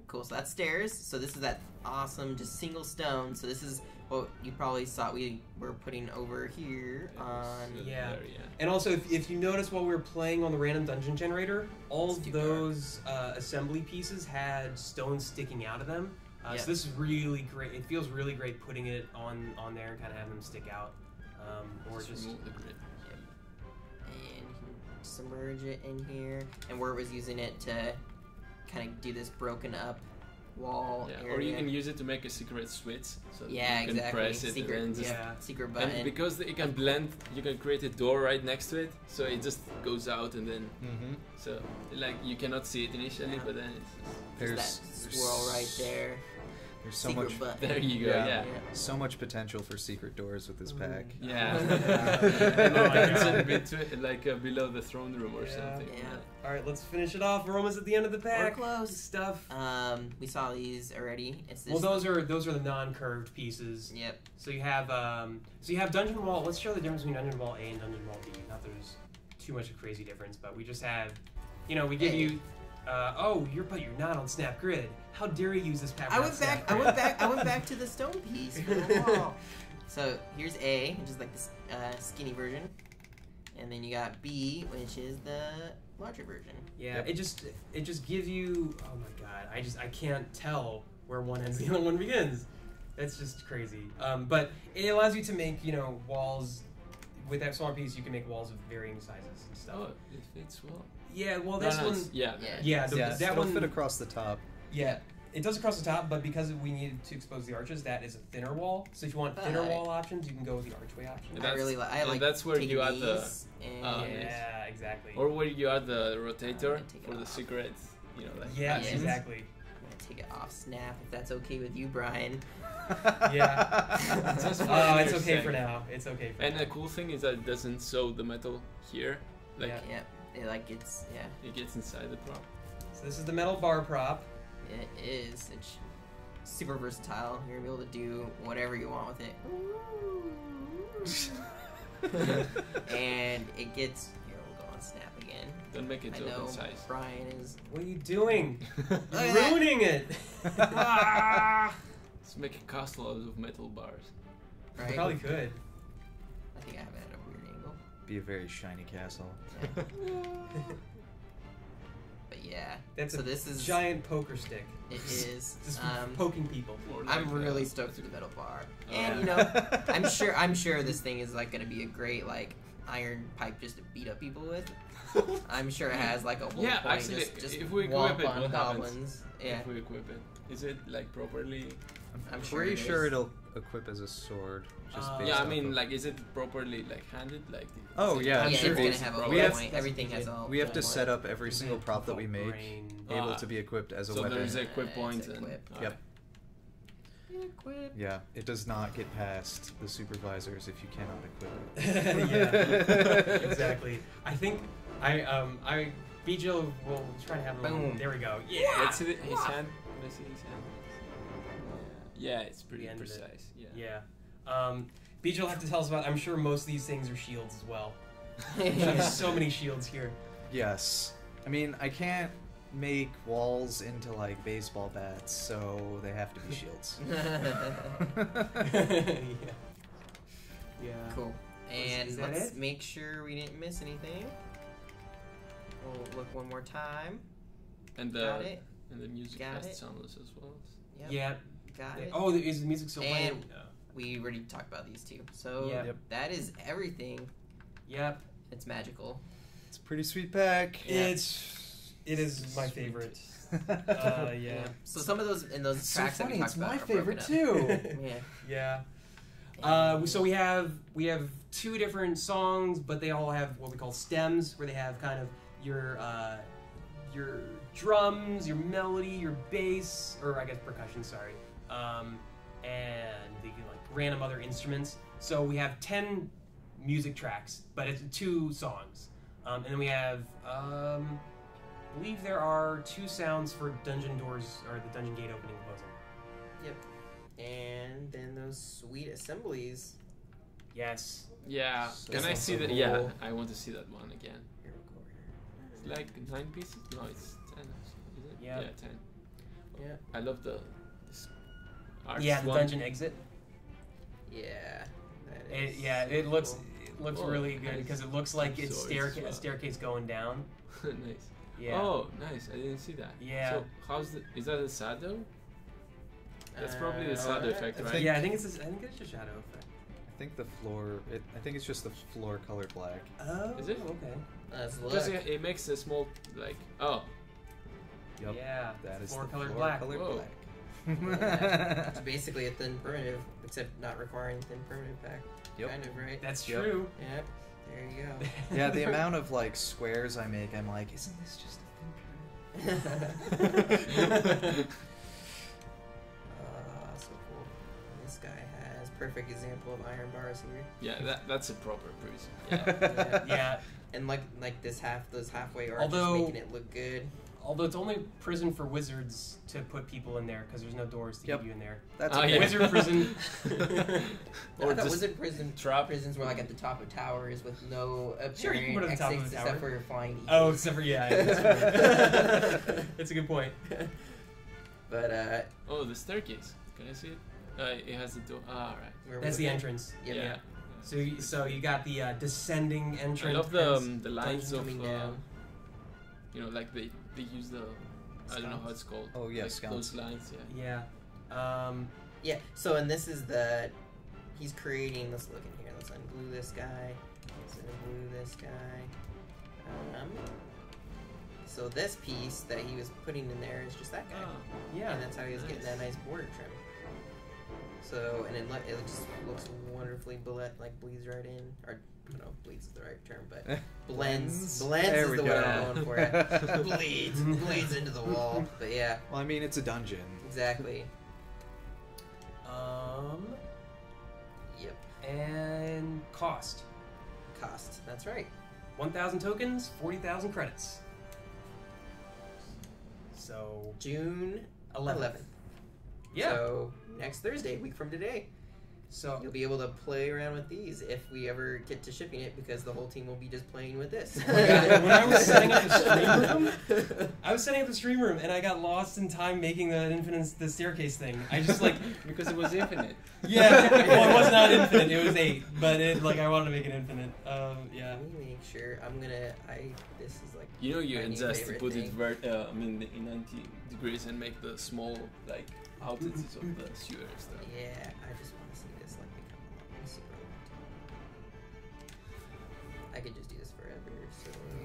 cool, so that's stairs. So this is that awesome, just single stone. So this is what you probably saw we were putting over here on... Yeah. There, And also, if you notice while we were playing on the random dungeon generator, all It's of too those assembly pieces had stones sticking out of them. Yeah. So this is really great. It feels really great putting it on there and kind of having them stick out. Or just remove the grid. And you can submerge it in here. And where it was using it to kind of do this broken up wall Yeah, area. or you can use it to make a secret switch, so Yeah, you can exactly. press it Secret, and then just... yeah. secret button. And because it can blend, you can create a door right next to it, so it just goes out and then... So, like, you cannot see it initially, but then it's... There's that swirl right there. There's so Secret much... button. There you go, yeah. So much potential for secret doors with this pack. Yeah. Oh my God. Between, like below the throne room or something. Yeah. Alright, let's finish it off. We're almost at the end of the pack. We're close. Stuff. We saw these already. It's this. Well, those are the non-curved pieces. Yep. So you have dungeon wall. Let's show the difference between dungeon wall A and dungeon wall B. Not that there's too much of a crazy difference, but we just have, we give you. But you're not on Snap Grid. How dare you use this pack? I went back to the stone piece for the wall. So here's A, which is like this skinny version, and then you got B, which is the larger version. Yeah, it just gives you. Oh my god, I can't tell where one ends and the other one begins. That's just crazy. But it allows you to make walls. With that smaller piece, you can make walls of varying sizes and stuff. Oh, it fits well. Yeah, well, this one. Yeah. That it'll one fit across the top. Yeah, it does across the top, but because we needed to expose the arches, that is a thinner wall. So if you want thinner wall options, you can go with the archway option. I like that's where taking you add the. these and Yeah, exactly. Or where you add the rotator take it for the off. secret, like Yeah, actions. exactly. I'm gonna take it off Snap if that's okay with you, Brian. Yeah. Just for It's your okay sake. for now. It's okay for And now. the cool thing is that it doesn't sew the metal here. Like Yeah. it gets inside the prop. So this is the metal bar prop. It is. It's super versatile. You're gonna be able to do whatever you want with it. And it gets. Here, we'll go on Snap again. Don't make it I to know open size. Brian is. What are you doing? Look at that. Ruining it. Let's make a castle out of metal bars. Right? Probably could. I think I have it at a weird angle. Be a very shiny castle. But yeah. That's so a this is giant poker stick. It is. Just poking people. Or like, I'm really stoked for the metal bar, Oh, and yeah. I'm sure this thing is like gonna be a great like iron pipe just to beat up people with. I'm sure it has like a whole Yeah, point actually, just if we womp equip it, on what happens? goblins. Yeah, If we equip it, is it like properly? I'm sure Pretty it sure is. it'll equip as a sword. Just Oh. based Yeah, I off mean, of- like, is it properly like handed? Like, Oh, is it- yeah, Yeah, sure. it's gonna have a We whole have- point. Everything has a. we have to point. set up every single prop that we make Brain. able Ah. to be equipped as a So weapon. there's a equip It's point. And, equip. Yep. Equip. Yeah, it does not get past the supervisors if you cannot equip it. Yeah, exactly. I think I Bijo will try to have a Boom. There we go. Yeah. Let's see his hand. Let's see his hand. Yeah, it's pretty The end of it. precise. Yeah. Yeah. Bijo will have to tell us about. I'm sure most of these things are shields as well. There's so many shields here. Yes. I mean, I can't make walls into like baseball bats, so they have to be shields. Yeah. Yeah. Cool. And is that let's it? make sure we didn't miss anything. We'll look one more time. And Got the it. and the music Got has it. channels as well. Yep. Yeah. Got it. Oh, is the music still And- playing? We already talked about these two. So Yep. that is everything. Yep. It's magical. It's a pretty sweet pack. Yeah. It is my favorite. Yeah. So some of those in those It's so tracks that we funny, talked it's my about are favorite broken up. too. Yeah. Yeah. So we have two different songs, but they all have what we call stems, where they have kind of your drums, your melody, your bass, or I guess percussion. Sorry, and the like random other instruments. So we have 10 music tracks, but it's 2 songs, and then we have I believe there are 2 sounds for dungeon doors or the dungeon gate opening closing. Yep. And then those sweet assemblies. Yes. Yeah. So Can I sounds see so that? cool. Yeah, I want to see that one again. Here we go. It's like 9 pieces. No, it's 10. Is it? Yeah. Yeah, 10. Yeah. I love this arts Yeah, the one. dungeon exit. Yeah. That is It looks cool. Oh, really good nice. because it looks like it's So staircase it's, a staircase going down. Nice. Yeah. Oh, nice. I didn't see that. Yeah. So is that a shadow? That's probably the shadow effect, I right? think- Yeah, I think it's a shadow effect. I think the floor. I think it's just the floor colored black. Oh. Is it? Okay. Let's Because look. it makes a small like Yep. Yeah. That is floor the colored floor black. colored Whoa. black. It's basically a thin primitive, except not requiring thin primitive pack. Yep. Kind of, right? That's Yep. true. Yep. There you go. Yeah, the amount of like squares I make, I'm like, isn't this just a thin primitive? So cool. This guy has perfect example of iron bars here. yeah, that's a proper prison. Yeah. Yeah. And like those halfway arches Although- making it look good. Although it's only prison for wizards to put people in there because there's no doors to Yep. keep you in there. That's Oh, okay. yeah. Wizard prison. Or Or that just wizard prisons were like at the top of towers with no apparent Sure, you can put it at the top of exits the tower. except for your flying eagles. Oh, except for yeah. That's right. That's a good point. But Oh, the staircase. Can I see it? It has a door. Ah, right. where That's was the it? entrance. Yep. Yeah. So you got the descending I entrance. love the lines Dungeon of coming down. you know, like they use the I don't know how it's called. Oh, yeah, like sconce. those lines. Yeah. Yeah. Yeah. So and this is the he's creating. Let's look in here. Let's unglue this guy. Let's unglue this guy. So this piece that he was putting in there is just that guy. Oh, Yeah. And that's how he was getting that nice border trim. So, and it just looks wonderfully bleeds right in. Or, I don't know if bleeds is the right term, but blends. Blends There is we the word go. I'm going for. Yeah. Bleeds into the wall. But yeah, Well, I mean, it's a dungeon. exactly. Yep. And cost. Cost. That's right. 1,000 tokens, 40,000 credits. So June 11th. 11th. Yeah. So, next Thursday, a week from today. So You'll be able to play around with these if we ever get to shipping it, because the whole team will be just playing with this. Oh my God, when I was setting up the stream room, I was setting up the stream room and I got lost in time making the staircase thing. I just like because it was infinite. yeah. Well, it was not infinite. It was 8, but I wanted to make it infinite. Yeah. Let me make sure. This is like. You know, you my can new just favorite put thing. it in 90 degrees and make the small like outlets of the sewer stuff. Yeah, I just want to see this like become a lot more super long. I could just do this forever.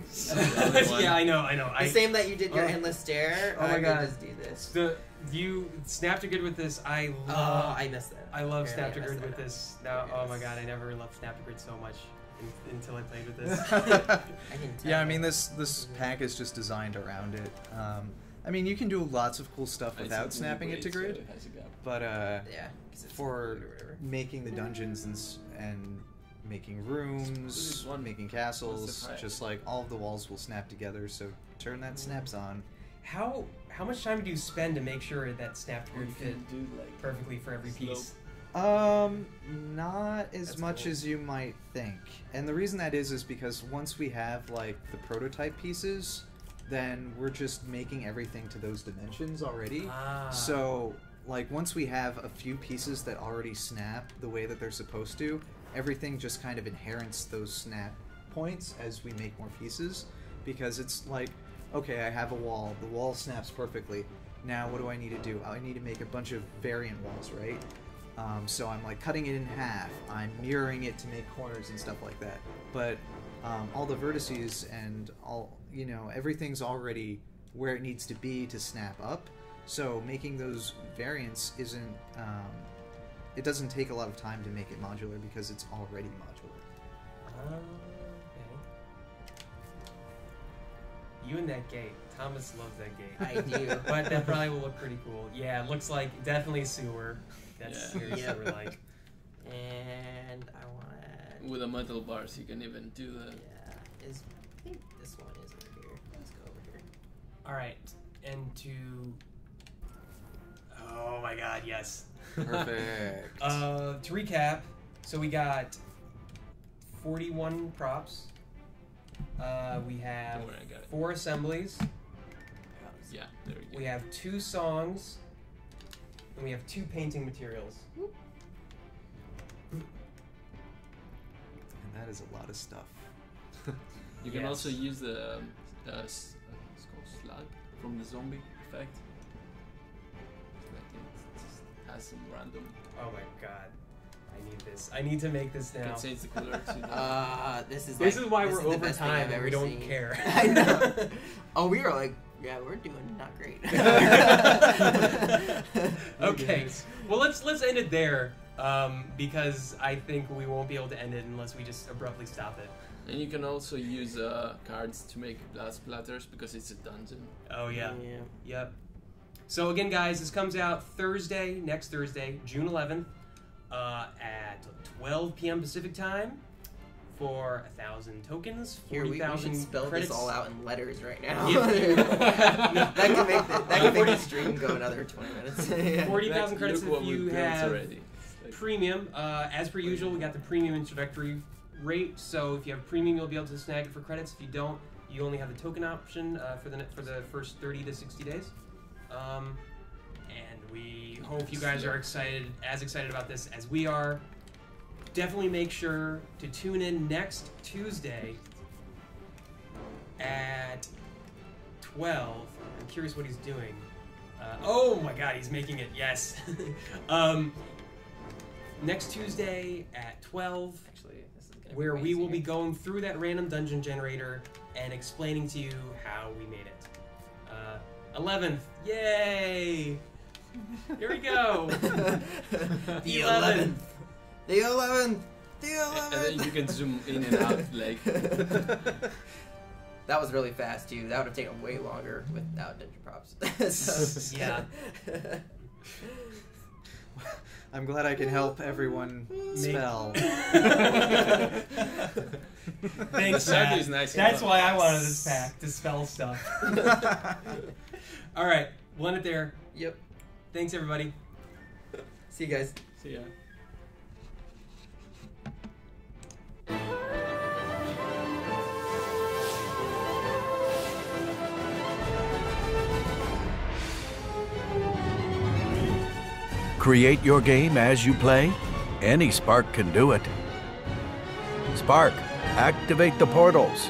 So. The other one. Yeah, I know. The same that you did your endless stare. Oh my I God. could just do this. You snap to good with this. I Oh, love. I missed that. I love Apparently snap to I messed grid that with up. this. Now, Okay, oh my that's- god, I never loved snap to grid so much until I played with this. I can tell. Yeah, I mean this pack is just designed around it. I mean you can do lots of cool stuff without snapping it to grid, but Yeah. 'cause it's for weird or whatever. making the dungeons and making rooms, one- making what's castles, the height? just like all of the walls will snap together. So turn that snaps on. How much time do you spend to make sure that snap to grid fit do like perfectly for every slope. piece? Not as That's much cool. as you might think. And the reason that is because once we have like the prototype pieces, then we're just making everything to those dimensions already. Ah. So like once we have a few pieces that already snap the way that they're supposed to, everything just kind of inherits those snap points as we make more pieces, because it's like, okay, I have a wall, the wall snaps perfectly. Now what do I need to do? I need to make a bunch of variant walls, right? So I'm like cutting it in half, I'm mirroring it to make corners and stuff like that. But all the vertices and all, you know, everything's already where it needs to be to snap up. So making those variants isn't, it doesn't take a lot of time to make it modular because it's already modular. Okay. You and that gate. Thomas loves that gate. I do. But that probably will look pretty cool. Yeah, it looks like definitely sewer. That's Yeah. very Yeah. sewer-like. And I want. with the metal bars, you can even do that. Yeah. I think this one is over here. Let's go over here. All right, and to. Oh my God! Yes. Perfect. To recap, so we got 41 props. We have Don't worry, I got it. 4 assemblies. Yeah, there we go. We have 2 songs. And we have 2 painting materials. And that is a lot of stuff. You can Yes. also use the it's called slug from the zombie effect. Like it just has some random. Oh my God! I need this. I need to make this You now. can change the color to the. This is. This like, is why this we're is the over best thing I've time and ever we don't seen. care. I know. Oh, we are like, yeah, we're doing not great. Okay. Well, let's end it there, because I think we won't be able to end it unless we just abruptly stop it. And you can also use cards to make blood splatters because it's a dungeon. Oh yeah. Yeah. Yep. So again, guys, this comes out next Thursday, June 11th, at 12 p.m. Pacific time, for 1,000 tokens, Here, we 40,000 should spell credits. this all out in letters right now. Yeah. that can make the stream go another 20 minutes. Yeah. 40,000 Like, credits look what if we you built have already. Like, premium. As per usual, we got the premium introductory rate. So if you have premium, you'll be able to snag it for credits. If you don't, you only have the token option for the first 30 to 60 days. And we hope you guys are as excited about this as we are. Definitely make sure to tune in next Tuesday at 12. I'm curious what he's doing. Oh my God, he's making it. Yes. Next Tuesday at 12, Actually, this is gonna where be we will be easier. going through that random dungeon generator and explaining to you how we made it. 11th, yay! Here we go. The 11th. The 11th. The and then 11th. you can zoom in and out like. That was really fast too. That would have taken way longer without dungeon props. So- Yeah. I'm glad I can help everyone spell. Thanks, The Matt. is nice. That's why I wanted this pack, to spell stuff. All right, we'll end it there. Yep. Thanks, everybody. See you guys. See ya. Create your game as you play? Any Spark can do it. Spark, activate the portals.